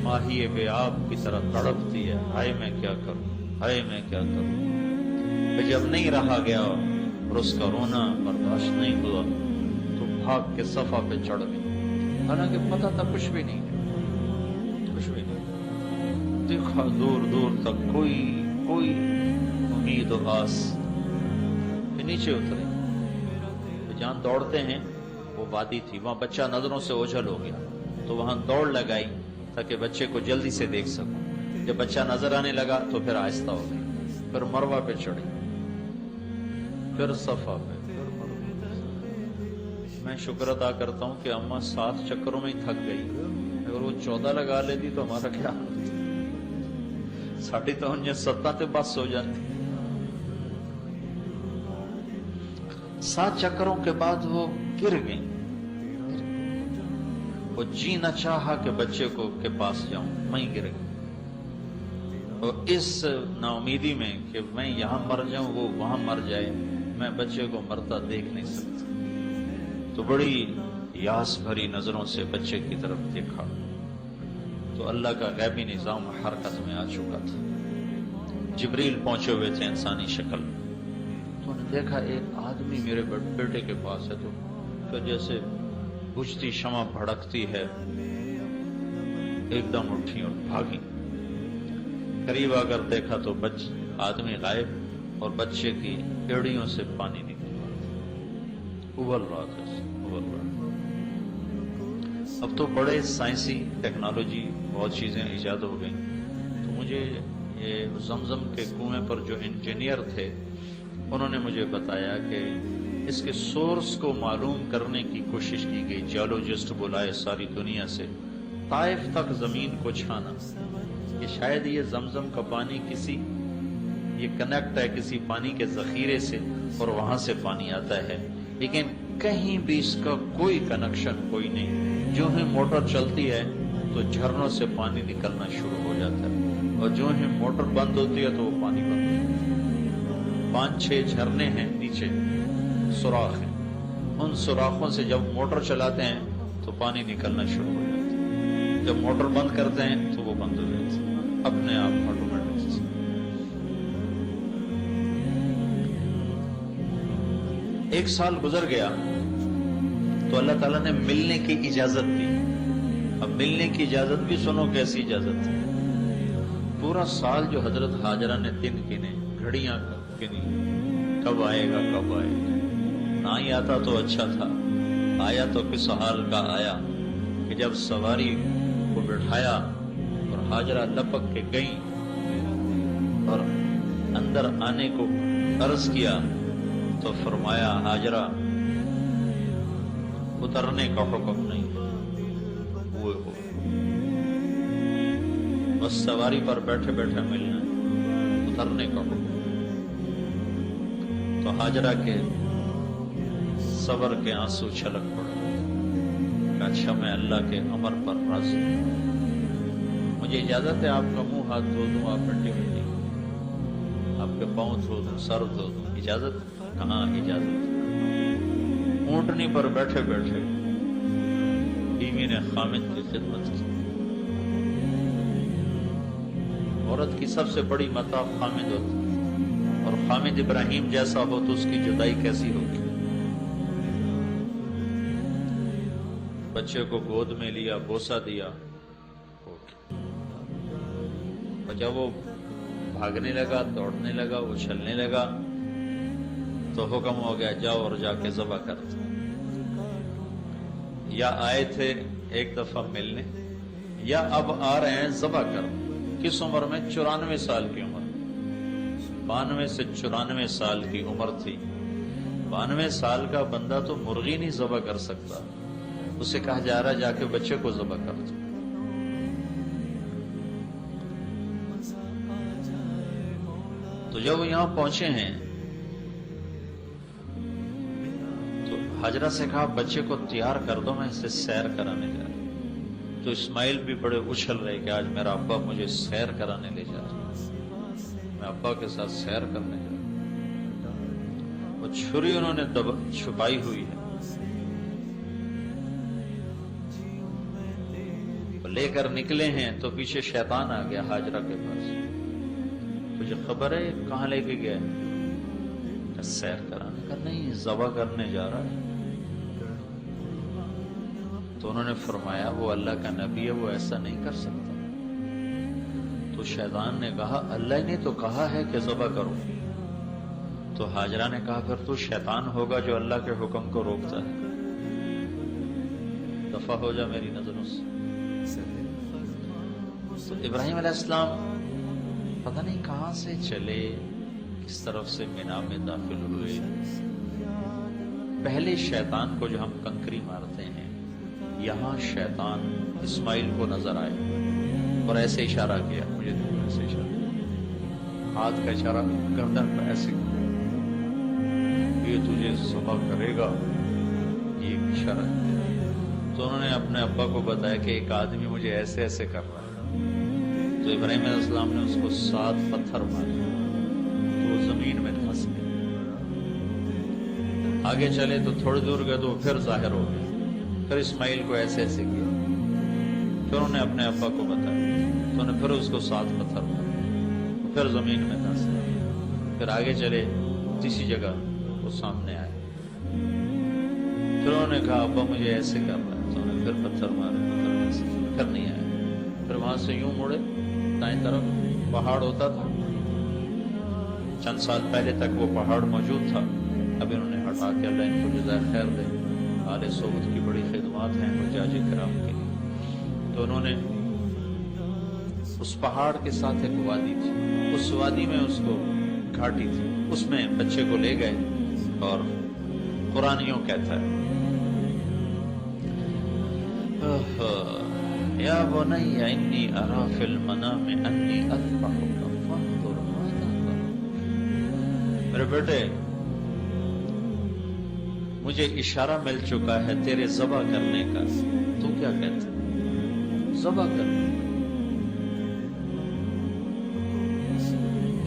ماہی بے آب کی طرح تڑپتی ہے، ہائے میں کیا کروں، ہائے میں کیا کروں. جب نہیں رہا گیا اور اس کا رونا برداشت نہیں ہوا تو بھاگ کے صفا پہ چڑھ گئی. حالانکہ پتہ تھا کچھ بھی نہیں، کچھ بھی نہیں. دیکھا دور دور تک کوئی امید و آس. پھر نیچے اترے تو جہاں دوڑتے ہیں وہ وادی تھی، وہاں بچہ نظروں سے اوجھل ہو گیا تو وہاں دوڑ لگائی تاکہ بچے کو جلدی سے دیکھ سکوں. جب بچہ نظر آنے لگا تو پھر آہستہ ہو گئی، پھر مروہ پہ چڑھی، پھر صفا پہ، پھر مروہ. میں شکر ادا کرتا ہوں کہ اماں 7 چکروں میں ہی تھک گئی. اگر وہ 14 لگا لیتی تو ہمارا کیا ہوتا؟ ساڑھی تو 7 تے بس ہو جاتی. 7 چکروں کے بعد وہ گر گئی. وہ جی نہ چاہا کہ بچے کو کے پاس جاؤں، میں گر گئی. اور اس نا امیدی میں کہ میں یہاں مر جاؤں وہ وہاں مر جائے، میں بچے کو مرتا دیکھ نہیں سکتا. تو بڑی یاس بھری نظروں سے بچے کی طرف دیکھا تو اللہ کا غیبی نظام حرکت میں آ چکا تھا. جبریل پہنچے ہوئے تھے انسانی شکل. تو نے دیکھا ایک آدمی میرے بیٹے کے پاس ہے. تو پھر جیسے بجھتی شمع بھڑکتی ہے، ایک دم اٹھی اور بھاگی. قریب آ کر دیکھا تو آدمی غائب اور بچے کی ایڑیوں سے پانی نکل رہا تھا، ابل رہا تھا، ابل رہا. اب تو بڑے سائنسی ٹیکنالوجی بہت چیزیں ایجاد ہو گئیں. تو مجھے یہ زمزم کے کنویں پر جو انجینئر تھے انہوں نے مجھے بتایا کہ اس کے سورس کو معلوم کرنے کی کوشش کی گئی. جیولوجسٹ بلائے ساری دنیا سے، طائف تک زمین کو چھانا کہ شاید یہ زمزم کا پانی یہ کنیکٹ ہے کسی پانی کے ذخیرے سے اور وہاں سے پانی آتا ہے. لیکن کہیں بھی اس کا کوئی کنیکشن کوئی نہیں. جو ہی موٹر چلتی ہے تو جھرنوں سے پانی نکلنا شروع ہو جاتا ہے، اور جو ہی موٹر بند ہوتی ہے تو وہ پانی بند ہو جاتا ہے. 5-6 جھرنے ہیں نیچے، سوراخ ہیں. ان سوراخوں سے جب موٹر چلاتے ہیں تو پانی نکلنا شروع ہو جاتا ہے. جب موٹر بند کرتے ہیں تو وہ بند ہو جاتا ہے اپنے آپ آٹومیٹک. 1 سال گزر گیا تو اللہ تعالیٰ نے ملنے کی اجازت دی. اب ملنے کی اجازت بھی سنو کیسی اجازت تھی. پورا سال جو حضرت ہاجرہ نے دن گنے، گھڑیاں گنی، کب آئے گا کب آئے گا. نہ ہی آتا تو اچھا تھا، آیا تو کس حال کا آیا کہ جب سواری کو بٹھایا اور ہاجرہ لپک کے گئیں اور اندر آنے کو عرض کیا تو فرمایا ہاجرہ اترنے کا حکم نہیں، وہ بس سواری پر بیٹھے بیٹھے ملنا، اترنے کا حکم. تو ہاجرہ کے صبر کے آنسو چھلک پڑے. اچھا میں اللہ کے امر پر راضی ہوں، مجھے اجازت ہے آپ کا منہ ہاتھ دھو دوں، آپ مٹی مٹی آپ کے پاؤں دھو دوں، سر دھو دوں، اجازت. کہاں اجازت. اونٹنی پر بیٹھے بیٹھے بیوی نے خامد کی خدمت کی. عورت کی سب سے بڑی متاع خامد ہوتا ہے، اور خامد ابراہیم جیسا ہو تو اس کی جدائی کیسی ہوگی. بچے کو گود میں لیا، بوسہ دیا، اور جب وہ بھاگنے لگا، دوڑنے لگا، اچھلنے لگا تو حکم ہو گیا جاؤ اور جا کے ذبح کر دو. یا آئے تھے ایک دفعہ ملنے، یا اب آ رہے ہیں ذبح کر. کس عمر میں؟ 94 سال کی عمر. 92 سے 94 سال کی عمر تھی. 92 سال کا بندہ تو مرغی نہیں ذبح کر سکتا، اسے کہا جا رہا جا کے بچے کو ذبح کر دو. تو جب وہ یہاں پہنچے ہیں تو حاجرہ سے کہا بچے کو تیار کر دو، میں اسے سیر کرانے جا رہا ہوں. تو اسماعیل بھی بڑے اچھل رہے کہ آج میرا ابا مجھے سیر کرانے لے جا رہا ہے، میں ابا کے ساتھ سیر کرنے جا رہا ہوں. وہ چھری انہوں نے چھپائی ہوئی ہے، لے کر نکلے ہیں تو پیچھے شیطان آ گیا حاجرہ کے پاس. تجھے خبر ہے کہاں لے کے گیا؟ سیر کرانے کا نہیں، ذبح کرنے جا رہا ہے. تو انہوں نے فرمایا وہ اللہ کا نبی ہے، وہ ایسا نہیں کر سکتا. تو شیطان نے کہا اللہ نے تو کہا ہے کہ ذبح کرو. تو حاجرہ نے کہا پھر تو شیطان ہوگا جو اللہ کے حکم کو روکتا ہے، دفع ہو جا میری نظروں سے. تو ابراہیم علیہ السلام پتہ نہیں کہاں سے چلے، کس طرف سے مینا میں داخل ہوئے. پہلے شیطان کو جو ہم کنکری مارتے ہیں، یہاں شیطان اسماعیل کو نظر آئے اور ایسے اشارہ کیا، مجھے ایسے اشارہ، ہاتھ کا اشارہ گردن پہ ایسے، یہ تجھے ذبح کرے گا، یہ اشارہ. تو انہوں نے اپنے ابا کو بتایا کہ ایک آدمی مجھے ایسے ایسے کر رہا ہے. تو ابراہیم علیہ السلام نے اس کو 7 پتھر مارے تو وہ زمین میں دھنس گئے. آگے چلے تو تھوڑی دور گئے تو وہ پھر ظاہر ہو گئے. پھر اسماعیل کو ایسے ایسے کیا. پھر انہوں نے اپنے ابا کو بتایا تو انہوں نے پھر اس کو 7 پتھر مارے، پھر زمین میں دھنس گئے. پھر آگے چلے تیسری جگہ وہ سامنے آئے. پھر انہوں نے کہا ابا مجھے ایسے کر رہا ہے. تو انہوں نے پھر پتھر مارے، پھر نہیں آئے. پھر وہاں سے یوں مڑے، دائیں طرف پہاڑ ہوتا تھا، چند سال پہلے تک وہ پہاڑ موجود تھا، اب انہوں نے ہٹا کے، اللہ ان کو جزائے خیر دے، آل سعود کی بڑی خدمات ہیں حجاج کرام کی. تو انہوں نے اس پہاڑ کے ساتھ ایک وادی تھی، اس وادی میں اس کو گھاٹی تھی، اس میں بچے کو لے گئے. اور قرآن یوں کہتا ہے یا بنی انی ارا فی المنام انی اذبحک فانظر ماذا ترى. میرے بیٹے مجھے اشارہ مل چکا ہے تیرے ذبح کرنے کا، تو کیا کہتا ہے؟ ذبح کرنے.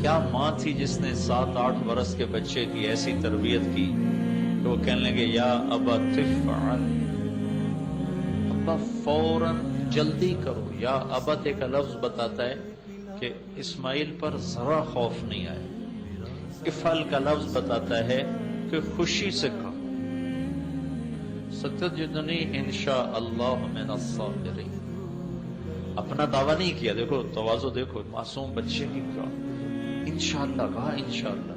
کیا ماں تھی جس نے 7-8 برس کے بچے کی ایسی تربیت کی کہ وہ کہنے لگے یا ابا تفعل، ابا فوراً جلدی کرو. یا ابت ایک لفظ بتاتا ہے کہ اسماعیل پر ذرا خوف نہیں آیا. افعل کا لفظ بتاتا ہے کہ خوشی سے کہو ستجدنی انشاء اللہ من الصابرین. اپنا دعویٰ نہیں کیا، دیکھو تواضع دیکھو معصوم بچے کی کیا، انشاءاللہ کہا. انشاءاللہ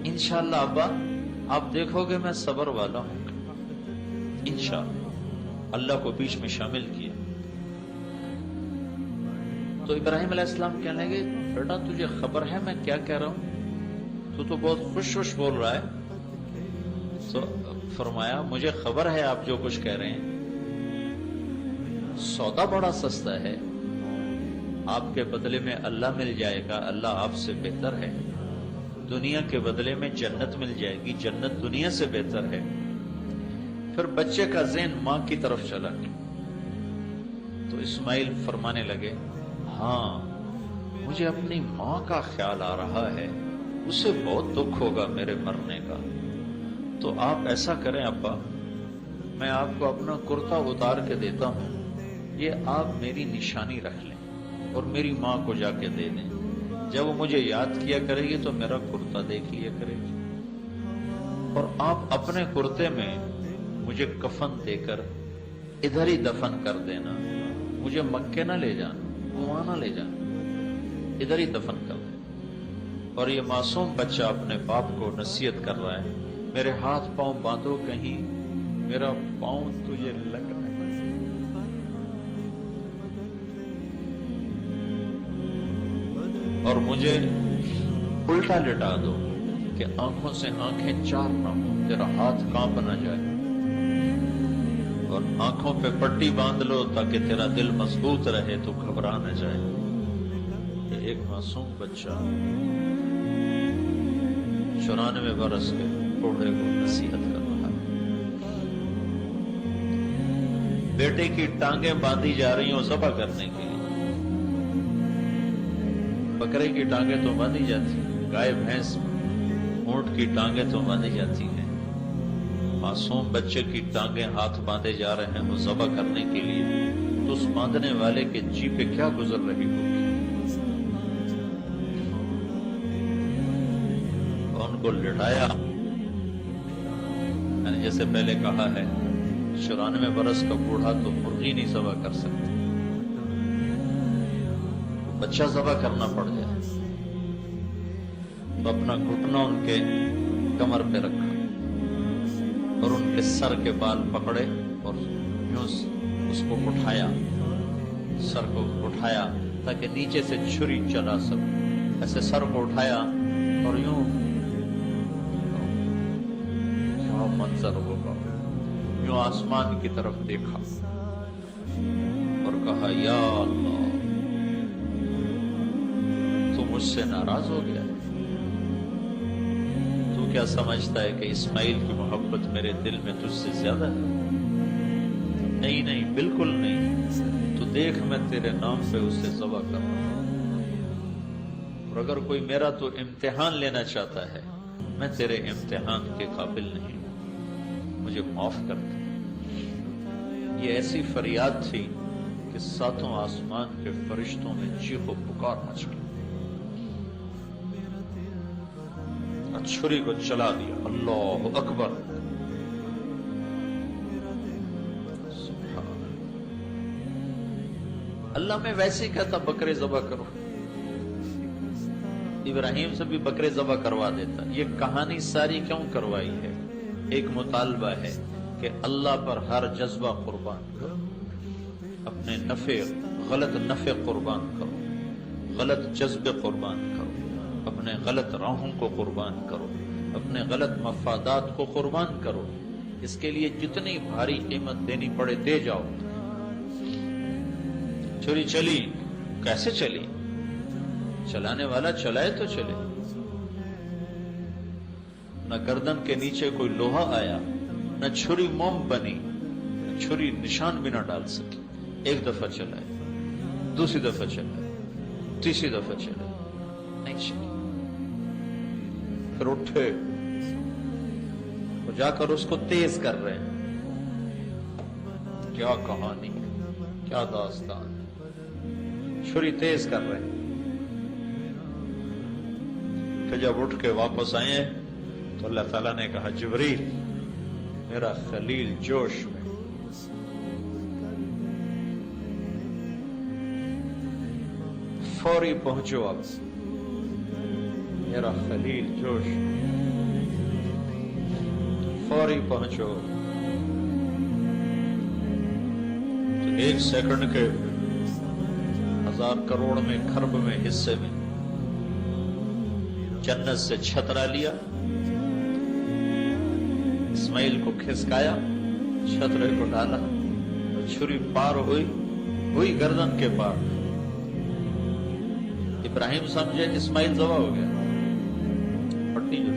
انشاءاللہ ابا آپ دیکھو گے میں صبر والا ہوں. انشاءاللہ اللہ کو بیچ میں شامل کیا. تو ابراہیم علیہ السلام کہنے لگے بیٹا تجھے خبر ہے میں کیا کہہ رہا ہوں؟ تو بہت خوش بول رہا ہے. تو فرمایا مجھے خبر ہے آپ جو کچھ کہہ رہے ہیں، سودا بڑا سستا ہے، آپ کے بدلے میں اللہ مل جائے گا، اللہ آپ سے بہتر ہے. دنیا کے بدلے میں جنت مل جائے گی، جنت دنیا سے بہتر ہے. پھر بچے کا ذہن ماں کی طرف چلا گیا. تو اسماعیل فرمانے لگے ہاں مجھے اپنی ماں کا خیال آ رہا ہے، اسے بہت دکھ ہوگا میرے مرنے کا. تو آپ ایسا کریں ابا، میں آپ کو اپنا کرتا اتار کے دیتا ہوں، یہ آپ میری نشانی رکھ لیں اور میری ماں کو جا کے دے دیں، جب وہ مجھے یاد کیا کرے گی تو میرا کرتا دیکھ لیا کرے گی، اور آپ اپنے کرتے میں مجھے کفن دے کر ادھر ہی دفن کر دینا، مجھے مکے نہ لے جانا، وہاں نہ لے جانا، ادھر ہی دفن کر دینا۔ اور یہ معصوم بچہ اپنے باپ کو نصیحت کر رہا ہے، میرے ہاتھ پاؤں باندھو، کہیں میرا پاؤں تجھے لگ رہا ہے۔ اور مجھے الٹا لٹا دو کہ آنکھوں سے آنکھیں چار نہ ہوں، تیرا ہاتھ کانپ نہ جائے، اور آنکھوں پہ پٹی باندھ لو تاکہ تیرا دل مضبوط رہے تو گھبرا نہ جائے۔ یہ ایک معصوم بچہ 94 برس کے بوڑھے کو نصیحت کر رہا ہے۔ بیٹے کی ٹانگیں باندھی جا رہی ہوں ذبح کرنے کے لیے، بکرے کی ٹانگیں تو باندھی جاتی ہیں، گائے بھینس اونٹ کی ٹانگیں تو باندھی جاتی ہیں، معصوم بچے کی ٹانگیں ہاتھ باندھے جا رہے ہیں وہ ذبح کرنے کے لیے، تو اس باندھنے والے کے جی پہ کیا گزر رہی ہوگی؟ ان کو لٹایا، یعنی جیسے پہلے کہا ہے 94 برس کا بوڑھا تو مرغی نہیں ذبح کر سکتا، بچہ ذبح کرنا پڑ جائے، تو اپنا گھٹنا ان کے کمر پہ رکھا اور ان کے سر کے بال پکڑے اور یوں اس کو اٹھایا، سر کو اٹھایا تاکہ نیچے سے چھری چلا سکے، ایسے سر کو اٹھایا اور یوں کیا منظر ہوگا، یوں آسمان کی طرف دیکھا اور کہا یا اللہ تو مجھ سے ناراض ہو گیا، تو کیا سمجھتا ہے کہ اسماعیل کی محبت میرے دل میں تجھ سے زیادہ ہے؟ نہیں نہیں، بالکل نہیں، تو دیکھ میں تیرے نام پہ اسے ذبح کر رہا ہوں، اور اگر کوئی میرا تو امتحان لینا چاہتا ہے، میں تیرے امتحان کے قابل نہیں ہوں، مجھے معاف کر دے۔ یہ ایسی فریاد تھی کہ ساتوں آسمان کے فرشتوں میں چیخ و پکار مچ گئی، چھری کو چلا دیا، اللہ اکبر، سبحان اللہ۔ میں ویسے ہی کہتا بکرے ذبح کرو، ابراہیم سے بھی بکرے ذبح کروا دیتا، یہ کہانی ساری کیوں کروائی ہے؟ ایک مطالبہ ہے کہ اللہ پر ہر جذبہ قربان کرو، اپنے غلط نفع قربان کرو، غلط جذبے قربان کرو، اپنے غلط راہوں کو قربان کرو، اپنے غلط مفادات کو قربان کرو، اس کے لیے جتنی بھاری قیمت دینی پڑے دے جاؤ۔ چھری چلی، کیسے چلی؟ چلانے والا چلائے تو چلے، نہ گردن کے نیچے کوئی لوہا آیا، نہ چھری موم بنی، نہ چھری نشان بھی نہ ڈال سکی۔ ایک دفعہ چلائے، دوسری دفعہ چلائے، تیسری دفعہ چلائے، نہیں چلی، پھر اٹھے تو جا کر اس کو تیز کر رہے ہیں۔ کیا کہانی، کیا داستان، چھری تیز کر رہے ہیں۔ پھر جب اٹھ کے واپس آئے تو اللہ تعالیٰ نے کہا جبریل میرا خلیل جوش میں، فوری پہنچو، اب میرا خلیل جوش، فوری پہنچو۔ تو 1 سیکنڈ کے 1000 کروڑ میں کھرب میں حصے میں جنت سے چھترا لیا، اسماعیل کو کھسکایا، چھترے کو ڈالا، چھری پار ہوئی گردن کے پار۔ ابراہیم سمجھے اسماعیل ذبح ہو گیا، پٹی جو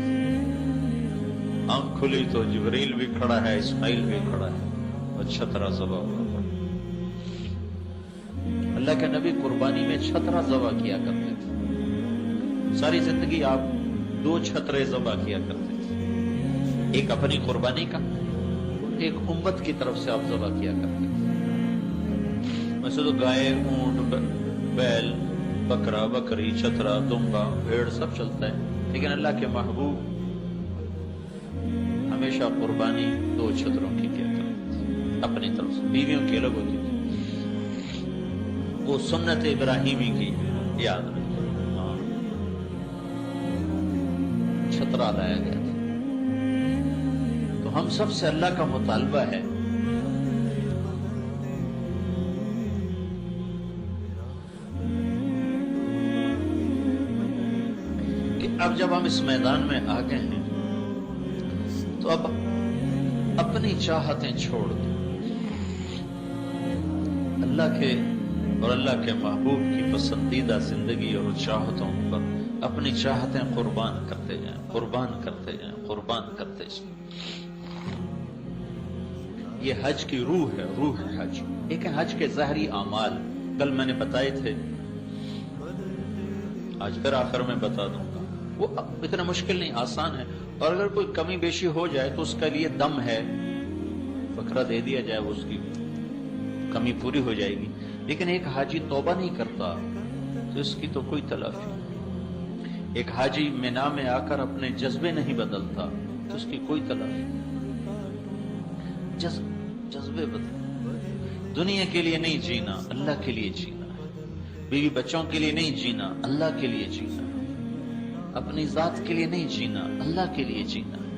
آنکھ کھلی تو جبریل بھی کھڑا ہے، اسماعیل بھی کھڑا ہے، اور چھترا ذبح ہوا۔ اللہ کے نبی قربانی میں چھترا ذبح کیا کرتے تھے، ساری زندگی آپ 2 چھترے ذبح کیا کرتے تھے، ایک اپنی قربانی کا، ایک امت کی طرف سے آپ ذبح کیا کرتے ہیں۔ ویسے تو گائے، اونٹ، بیل، بکرا، بکری، چترا، دمبا، بھیڑ سب چلتا ہے، لیکن اللہ کے محبوب ہمیشہ قربانی 2 چتروں کی کیا کرتے تھے اپنی طرف سے، بیویوں کی الگ ہوتی تھی، وہ سنت ابراہیمی کی یاد رکھیں، چھترا لایا گیا تھا۔ تو ہم سب سے اللہ کا مطالبہ ہے کہ اب جب ہم اس میدان میں آ گئے ہیں تو اب اپنی چاہتیں چھوڑ دیں، اللہ کے اور اللہ کے محبوب کی پسندیدہ زندگی اور چاہتوں پر اپنی چاہتیں قربان کرتے جائیں، قربان کرتے جائیں، قربان کرتے جائیں۔ یہ حج کی روح ہے، روح ہے حج۔ ایک ہے حج کے ظاہری اعمال، کل میں نے بتائے تھے، آج پھر آخر میں بتا دوں گا، وہ اتنا مشکل نہیں، آسان ہے، اور اگر کوئی کمی بیشی ہو جائے تو اس کا لیے دم ہے، بکرا دے دیا جائے، وہ اس کی کمی پوری ہو جائے گی۔ لیکن ایک حاجی توبہ نہیں کرتا تو اس کی تو کوئی تلافی نہیں۔ ایک حاجی مینا میں آ کر اپنے جذبے نہیں بدلتا تو اس کی کوئی تلافی نہیں۔ جذبے بدل، دنیا کے لیے نہیں جینا، اللہ کے لیے جینا ہے، بیوی بچوں کے لیے نہیں جینا، اللہ کے لیے جینا ہے، اپنی ذات کے لیے نہیں جینا، اللہ کے لیے جینا ہے۔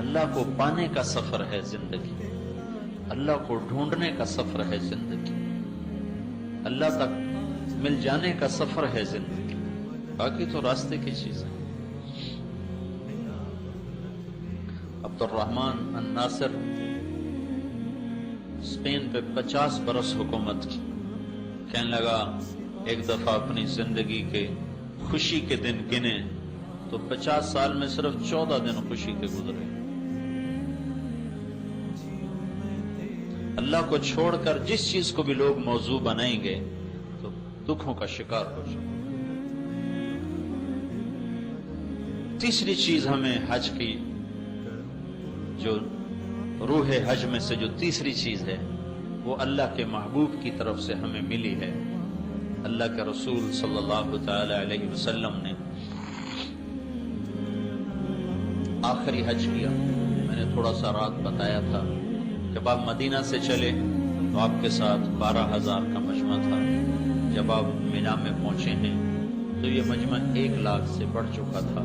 اللہ کو پانے کا سفر ہے زندگی، اللہ کو ڈھونڈنے کا سفر ہے زندگی، اللہ تک مل جانے کا سفر ہے زندگی، باقی تو راستے کی چیزیں۔ عبد الرحمن الناصر اسپین پہ 50 برس حکومت کی، کہنے لگا ایک دفعہ اپنی زندگی کے خوشی کے دن گنے تو 50 سال میں صرف 14 دن خوشی کے گزرے۔ اللہ کو چھوڑ کر جس چیز کو بھی لوگ موضوع بنائیں گے تو دکھوں کا شکار ہو جائے۔ تیسری چیز ہمیں حج کی، جو روح حج میں سے جو تیسری چیز ہے، وہ اللہ کے محبوب کی طرف سے ہمیں ملی ہے۔ اللہ کے رسول صلی اللہ تعالی علیہ وسلم نے آخری حج کیا، میں نے تھوڑا سا رات بتایا تھا، جب آپ مدینہ سے چلے تو آپ کے ساتھ 12,000 کا مجمع تھا، جب آپ مینا میں پہنچے ہیں تو یہ مجمع 1 لاکھ سے بڑھ چکا تھا،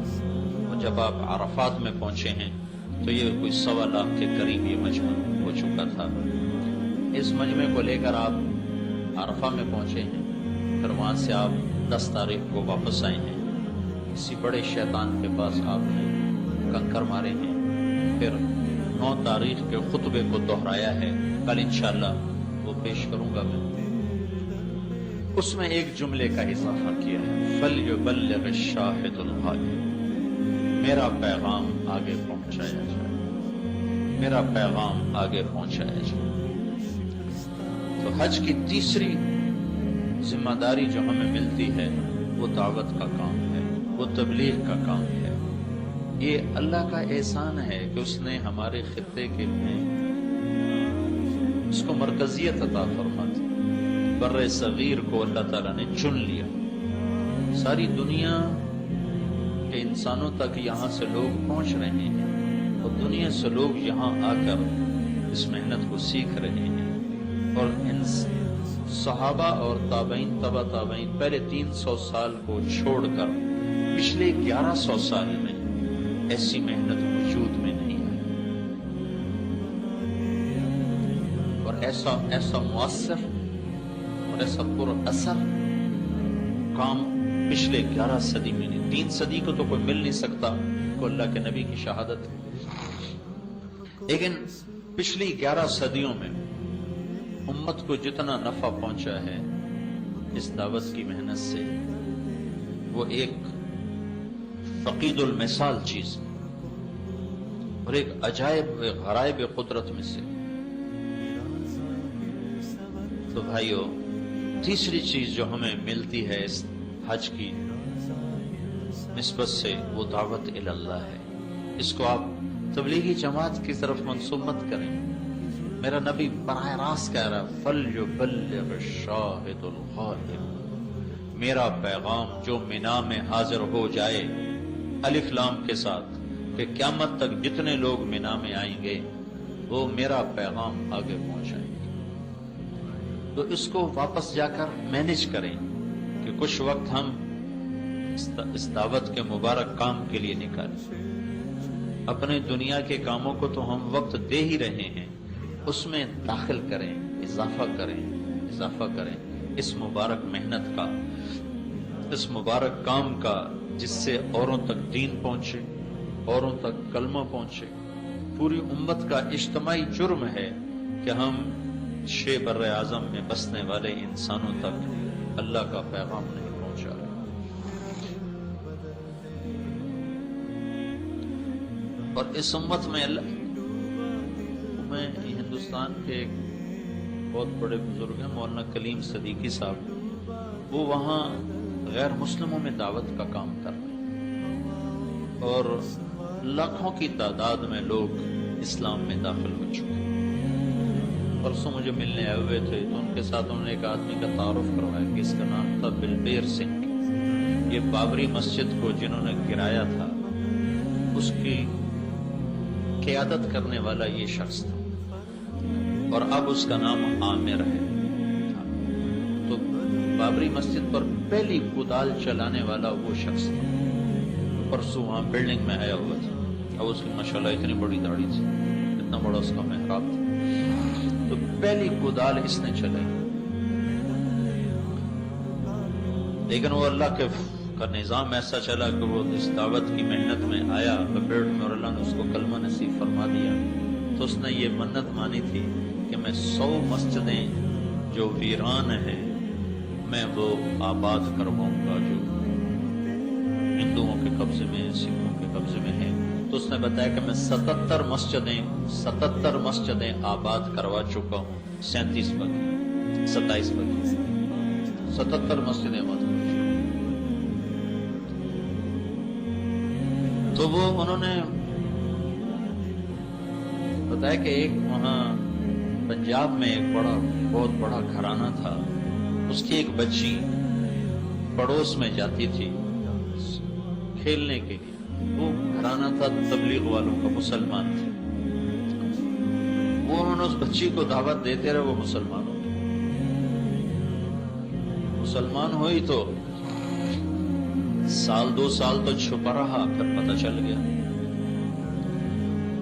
اور جب آپ عرفات میں پہنچے ہیں تو یہ کوئی 1.25 لاکھ کے قریب یہ مجمع ہو چکا تھا۔ اس مجمع کو لے کر آپ عرفہ میں پہنچے ہیں، پھر وہاں سے آپ 10 تاریخ کو واپس آئے ہیں، کسی بڑے شیطان کے پاس آپ نے کنکر مارے ہیں، پھر 9 تاریخ کے خطبے کو دہرایا ہے، کل انشاءاللہ وہ پیش کروں گا میں، اس میں ایک جملے کا اضافہ کیا ہے، فَلْيُبَلِّغِ الشَّاهِدُ الْغَائِبُ، میرا پیغام آگے پہنچایا جائے، میرا پیغام آگے پہنچایا جائے۔ تو حج کی تیسری ذمہ داری جو ہمیں ملتی ہے وہ دعوت کا کام ہے، وہ تبلیغ کا کام ہے۔ یہ اللہ کا احسان ہے کہ اس نے ہمارے خطے کے میں اس کو مرکزیت عطا فرما دی، بر صغیر کو اللہ تعالیٰ نے چن لیا، ساری دنیا کے انسانوں تک یہاں سے لوگ پہنچ رہے ہیں، اور دنیا سے لوگ یہاں آ کر اس محنت کو سیکھ رہے ہیں، اور ان صحابہ اور تابعین، تبع تابعین پہلے 300 سال کو چھوڑ کر پچھلے 1100 سال میں ایسی محنت وجود میں نہیں آئی، اور ایسا مؤثر اور ایسا پر اثر کام پچھلے 11 صدی میں نہیں، 3 صدی کو تو کوئی مل نہیں سکتا کو اللہ کے نبی کی شہادت ہے، لیکن پچھلی 11 صدیوں میں امت کو جتنا نفع پہنچا ہے اس دعوت کی محنت سے، وہ ایک فقید المثال چیز اور ایک عجائب غرائب قدرت میں سے۔ تو بھائیو، تیسری چیز جو ہمیں ملتی ہے اس حج کی نسبت سے وہ دعوت الی اللہ ہے، اس کو آپ تبلیغی جماعت کی طرف منسوب مت کریں. میرا نبی براہ راست کہہ رہا ہے فَلْيُبَلِّغِ الشَّاهِدُ الْغَائِبُ، میرا پیغام جو مینا میں حاضر ہو جائے الف لام کے ساتھ کہ قیامت تک جتنے لوگ مینا میں آئیں گے وہ میرا پیغام آگے پہنچائیں گے. تو اس کو واپس جا کر مینج کریں کہ کچھ وقت ہم اس دعوت کے مبارک کام کے لیے نکالیں. اپنے دنیا کے کاموں کو تو ہم وقت دے ہی رہے ہیں، اس میں داخل کریں، اضافہ کریں اس مبارک محنت کا، اس مبارک کام کا، جس سے اوروں تک دین پہنچے، اوروں تک کلمہ پہنچے. پوری امت کا اجتماعی جرم ہے کہ ہم 6 بر اعظم میں بسنے والے انسانوں تک اللہ کا پیغام نہیں پہنچا رہے. اور اس امت میں ہندوستان کے ایک بہت بڑے بزرگ ہیں مولانا کلیم صدیقی صاحب، وہ وہاں غیر مسلموں میں دعوت کا کام کر رہے ہیں اور لاکھوں کی تعداد میں لوگ اسلام میں داخل ہو چکے ہیں. پرسوں مجھے ملنے آئے ہوئے تھے تو ان کے ساتھ انہوں نے ایک آدمی کا تعارف کروایا کہ اس کا نام تھا بلبیر سنگھ. یہ بابری مسجد کو جنہوں نے گرایا تھا اس کی قیادت کرنے والا یہ شخص تھا اور اب اس کا نام عامر ہے. تو بابری مسجد پر پہلی کدال چلانے والا وہ شخص تھا. پرسوں وہاں بلڈنگ میں آیا ہوا تھا. اب اس کی ماشاءاللہ اتنی بڑی داڑھی تھی، اتنا بڑا اس کا محراب تھا. تو پہلی کدال اس نے چلائی، لیکن وہ اللہ کا نظام ایسا چلا کہ وہ اس دعوت کی محنت میں آیا لپیٹ میں اور اللہ نے اس کو کلمہ نصیب فرما دیا. تو اس نے یہ منت مانی تھی کہ میں 100 مسجدیں جو ویران ہیں میں وہ آباد کرواؤں گا جو ہندوؤں کے قبضے میں، سکھوں کے قبضے میں ہیں. تو اس نے بتایا کہ میں 77 مسجدیں آباد کروا چکا ہوں. 37 باقی، 27 باقی، 77 مسجدیں آباد کر چکا. تو وہ انہوں نے بتایا کہ ایک وہاں پنجاب میں ایک بہت بڑا گھرانہ تھا. اس کی ایک بچی پڑوس میں جاتی تھی کھیلنے کے لیے. وہ گھرانہ تھا تبلیغ والوں کا، مسلمان تھے. وہ انہوں نے اس بچی کو دعوت دیتے رہے، وہ مسلمان ہو گئی. مسلمان ہوئی تو سال 2 سال تو چھپا رہا، پھر پتہ چل گیا.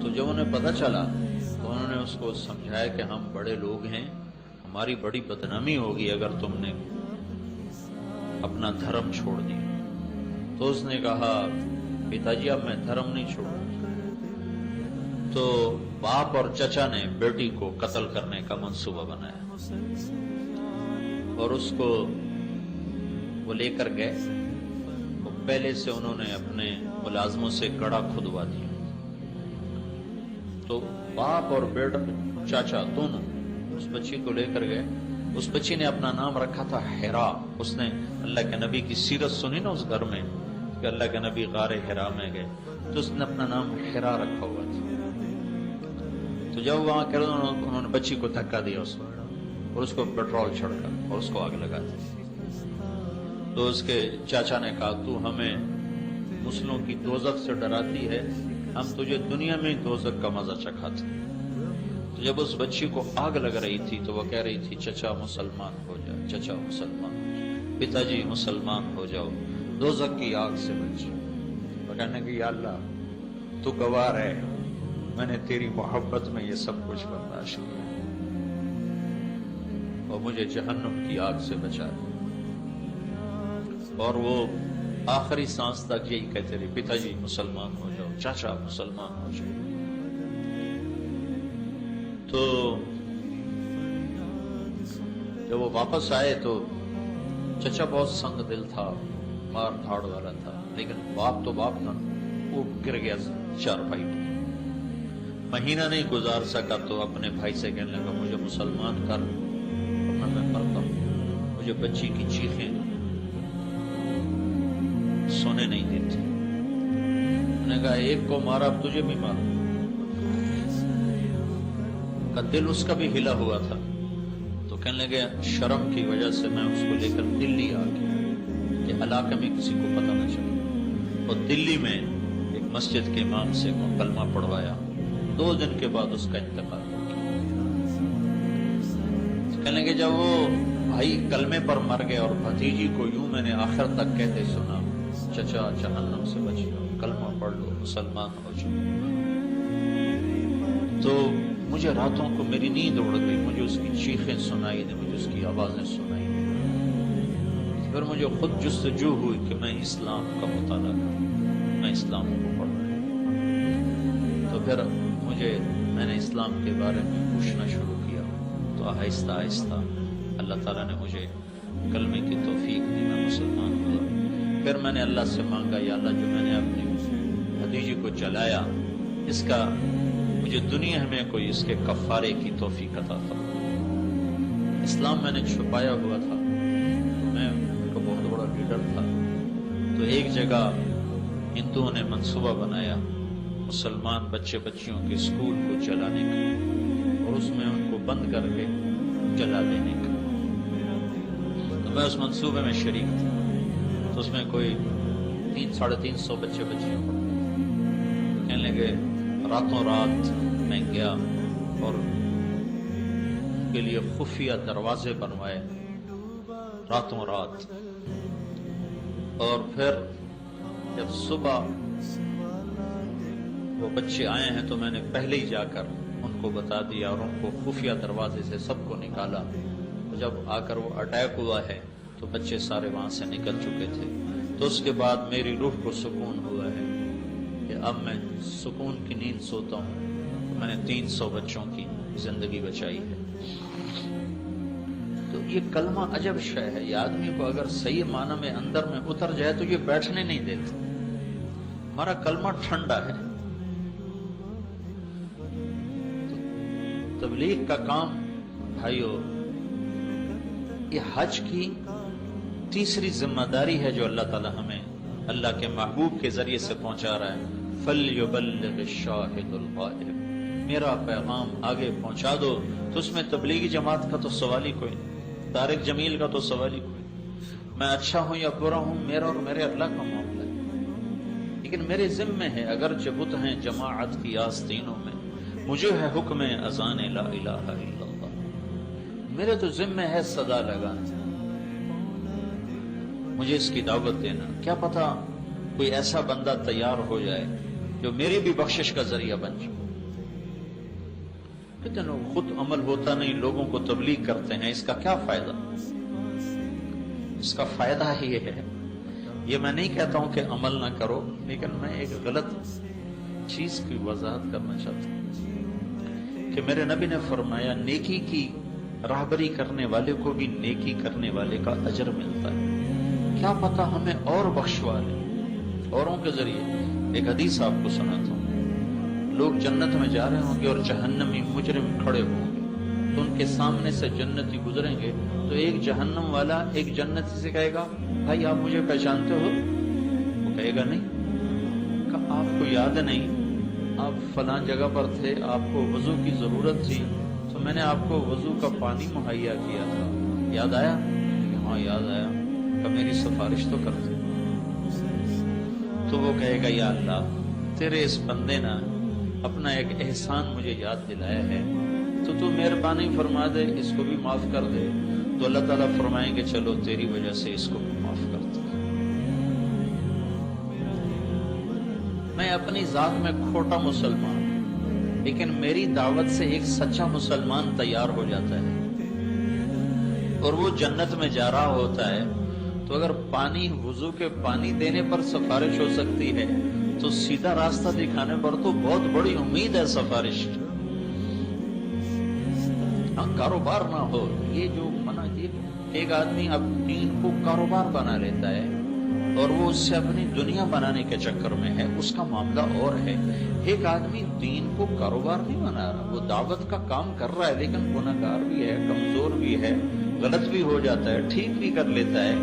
تو جب انہیں پتہ چلا تو انہوں نے اس کو سمجھایا کہ ہم بڑے لوگ ہیں، ہماری بڑی بدنامی ہوگی اگر تم نے اپنا دھرم چھوڑ دیا. تو اس نے کہا پتا جی اب میں دھرم نہیں چھوڑوں. تو باپ اور چچا نے بیٹی کو قتل کرنے کا منصوبہ بنایا اور اس کو وہ لے کر گئے. پہلے سے انہوں نے اپنے ملازموں سے گڑھا کھدوا دیا. تو باپ اور بیٹا چاچا دونوں اس بچی کو لے کر گئے. اس بچی نے اپنا نام رکھا تھا حرا. اس نے اللہ کے نبی کی سیرت سنی نا اس گھر میں کہ اللہ کے نبی غار حرا میں گئے، تو اس نے اپنا نام حرا رکھا ہوا تھا. تو جب وہاں کرے انہوں نے بچی کو دھکا دیا اس کو اور اس کو پیٹرول چھڑکا اور اس کو آگ لگا دی. تو اس کے چاچا نے کہا تو ہمیں مسلموں کی دوزخ سے ڈراتی ہے، ہم تجھے دنیا میں دوزخ کا مزہ چکھاتے. تو جب اس بچی کو آگ لگ رہی تھی تو وہ کہہ رہی تھی چچا مسلمان ہو جاؤ، چچا مسلمان ہو جاؤ، پتا جی مسلمان ہو جاؤ، دوزخ کی آگ سے بچ. وہ کہنے کہ یا اللہ تو گوار ہے، میں نے تیری محبت میں یہ سب کچھ برداشت کیا اور مجھے جہنم کی آگ سے بچا دے. اور وہ آخری سانس تک یہی کہتے رہے پتا جی مسلمان ہو جاؤ، چاچا مسلمان ہو جاؤ. تو جب وہ واپس آئے تو چچا بہت سنگ دل تھا، مار دھاڑ والا تھا، لیکن باپ تو باپ تھا، وہ گر گیا چارپائی پر. مہینہ نہیں گزار سکا تو اپنے بھائی سے کہنے لگا مجھے مسلمان کر ورنہ میں مرتا ہوں. مجھے بچی کی چیخیں سونے نہیں دیتی. نے کہا ایک کو مارا اب تجھے بھی مارا. کا دل اس کا بھی ہلا ہوا تھا. تو کہنے لگے شرم کی وجہ سے میں اس کو لے کر دلی آ گیا کہ علاقے میں کسی کو پتہ نہ چلے. اور دلی میں ایک مسجد کے امام سے کلمہ پڑھوایا. 2 دن کے بعد اس کا انتقال ہو گیا. کہنے لگے جب وہ بھائی کلمے پر مر گئے اور بھتیجی کو یوں میں نے آخر تک کہتے سنا چچا جہنم سے بچ جاؤ, کلمہ پڑھ لو, مسلمان ہو جاؤ, تو مجھے راتوں کو میری نیند اڑ گئی. مجھے اس کی چیخیں سنائی دیں, مجھے اس کی آوازیں سنائی دیں. پھر مجھے خود جستجو ہوئی کہ میں اسلام کا مطالعہ کروں, میں اسلام کو پڑھوں. تو پھر میں نے اسلام کے بارے میں پوچھنا شروع کیا. تو آہستہ آہستہ اللہ تعالیٰ نے مجھے کلمے کی توفیق دی, میں مسلمان ہوا. پھر میں نے اللہ سے مانگا یا اللہ جو میں نے اپنی بھتیجی کو جلایا اس کا مجھے دنیا میں کوئی اس کے کفارے کی توفیق عطا فرما. اسلام میں نے چھپایا ہوا تھا, میں ان کا بہت بڑا لیڈر تھا. تو ایک جگہ ہندوؤں نے منصوبہ بنایا مسلمان بچے بچیوں کے اسکول کو جلانے کا, اور اس میں ان کو بند کر کے جلا دینے کا. تو میں اس منصوبے میں شریک تھا. تو اس میں کوئی 300-350 بچے بچیاں پڑھتے. کہنے لگے راتوں رات میں گیا اور ان کے لیے خفیہ دروازے بنوائے راتوں رات. اور پھر جب صبح وہ بچے آئے ہیں تو میں نے پہلے ہی جا کر ان کو بتا دیا اور ان کو خفیہ دروازے سے سب کو نکالا. جب آ کر وہ اٹیک ہوا ہے تو بچے سارے وہاں سے نکل چکے تھے. تو اس کے بعد میری روح کو سکون ہوا ہے کہ اب میں سکون کی نیند سوتا ہوں. میں نے 300 بچوں کی زندگی بچائی ہے. تو یہ کلمہ عجب شے ہے. یہ آدمی کو اگر صحیح معنی میں اندر میں اتر جائے تو یہ بیٹھنے نہیں دیتا. ہمارا کلمہ ٹھنڈا ہے. تبلیغ کا کام بھائیو یہ حج کی تیسری ذمہ داری ہے جو اللہ تعالی ہمیں اللہ کے محبوب کے ذریعے سے پہنچا رہا ہے. فَلْيُبَلِّغِ الشَّاهِدُ الْغَائِبُ, میرا پیغام آگے پہنچا دو. تو اس میں تبلیغی جماعت کا تو سوال ہی کوئی نہیں, طارق جمیل کا تو سوال ہی کوئی نہیں. میں اچھا ہوں یا برا ہوں میرا اور میرے اللہ کا معاملہ ہے. لیکن میرے ذمہ ہے اگرچہ بت ہیں جماعت کی آستینوں میں, مجھے ہے حکم اذان لا الہ الا اللہ. میرے تو ذمہ ہے صدا لگانا, مجھے اس کی دعوت دینا. کیا پتا کوئی ایسا بندہ تیار ہو جائے جو میری بھی بخشش کا ذریعہ بن جائے. کہتے ہیں خود عمل ہوتا نہیں, لوگوں کو تبلیغ کرتے ہیں, اس کا کیا فائدہ؟ اس کا فائدہ یہ ہے, یہ میں نہیں کہتا ہوں کہ عمل نہ کرو, لیکن میں ایک غلط چیز کی وضاحت کرنا چاہتا ہوں کہ میرے نبی نے فرمایا نیکی کی راہبری کرنے والے کو بھی نیکی کرنے والے کا اجر ملتا ہے. کیا پتا ہمیں اور بخشوا لے اوروں کے ذریعے. ایک حدیث آپ کو سناتا ہوں. لوگ جنت میں جا رہے ہوں گے اور جہنمی مجرم کھڑے ہوں گے, تو ان کے سامنے سے جنتی گزریں گے. تو ایک جہنم والا ایک جنتی سے کہے گا بھائی آپ مجھے پہچانتے ہو؟ وہ کہے گا نہیں. کہ آپ کو یاد نہیں, آپ فلاں جگہ پر تھے, آپ کو وضو کی ضرورت تھی تو میں نے آپ کو وضو کا پانی مہیا کیا تھا, یاد آیا؟ ہاں یاد آیا. کہ میری سفارش تو کرتے. تو وہ کہے گا یا اللہ تیرے اس بندے نے اپنا ایک احسان مجھے یاد دلایا ہے, تو مہربانی فرما دے, اس کو بھی معاف کر دے. تو اللہ تعالیٰ فرمائیں گے چلو تیری وجہ سے اس کو بھی معاف کر دے. میں اپنی ذات میں کھوٹا مسلمان, لیکن میری دعوت سے ایک سچا مسلمان تیار ہو جاتا ہے اور وہ جنت میں جا رہا ہوتا ہے. تو اگر پانی وضو کے پانی دینے پر سفارش ہو سکتی ہے تو سیدھا راستہ دکھانے پر تو بہت بڑی امید ہے سفارش. ہاں کاروبار نہ ہو, یہ جو منع کی ایک آدمی اب دین کو کاروبار بنا لیتا ہے اور وہ اس سے اپنی دنیا بنانے کے چکر میں ہے, اس کا معاملہ اور ہے. ایک آدمی دین کو کاروبار نہیں بنا رہا, وہ دعوت کا کام کر رہا ہے لیکن گناہگار بھی ہے, کمزور بھی ہے, غلط بھی ہو جاتا ہے, ٹھیک بھی کر لیتا ہے,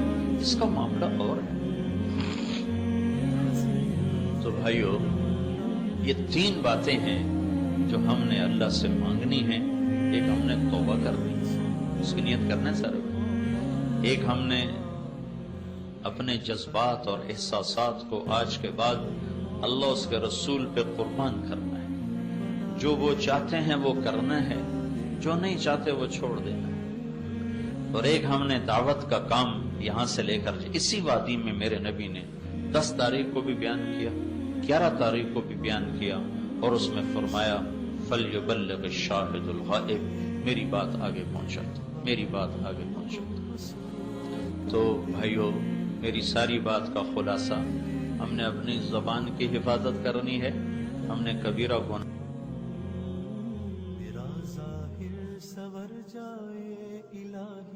اس کا معاملہ اور ہے. تو تو بھائیو، یہ 3 باتیں ہیں جو ہم نے اللہ سے مانگنی ہیں۔ ایک ہم نے توبہ کرنی، اس کی نیت کرنا ہے سارے۔ ایک ہم نے اپنے جذبات اور احساسات کو آج کے بعد اللہ اس کے رسول پہ قربان کرنا ہے۔ جو وہ چاہتے ہیں وہ کرنا ہے، جو نہیں چاہتے وہ چھوڑ دینا ہے۔ اور ایک ہم نے دعوت کا کام یہاں سے لے کر، اسی وادی میں میرے نبی نے 10 تاریخ کو بھی بیان کیا، 11 تاریخ کو بھی بیان کیا، اور اس میں فرمایا فَلْيُبَلِّغِ الشَّاهِدُ الْغَائِبُ، میری بات آگے پہنچا دو، میری بات آگے پہنچا دو۔ تو بھائیو، میری ساری بات کا خلاصہ، ہم نے اپنی زبان کی حفاظت کرنی ہے، ہم نے کبیرہ گناہ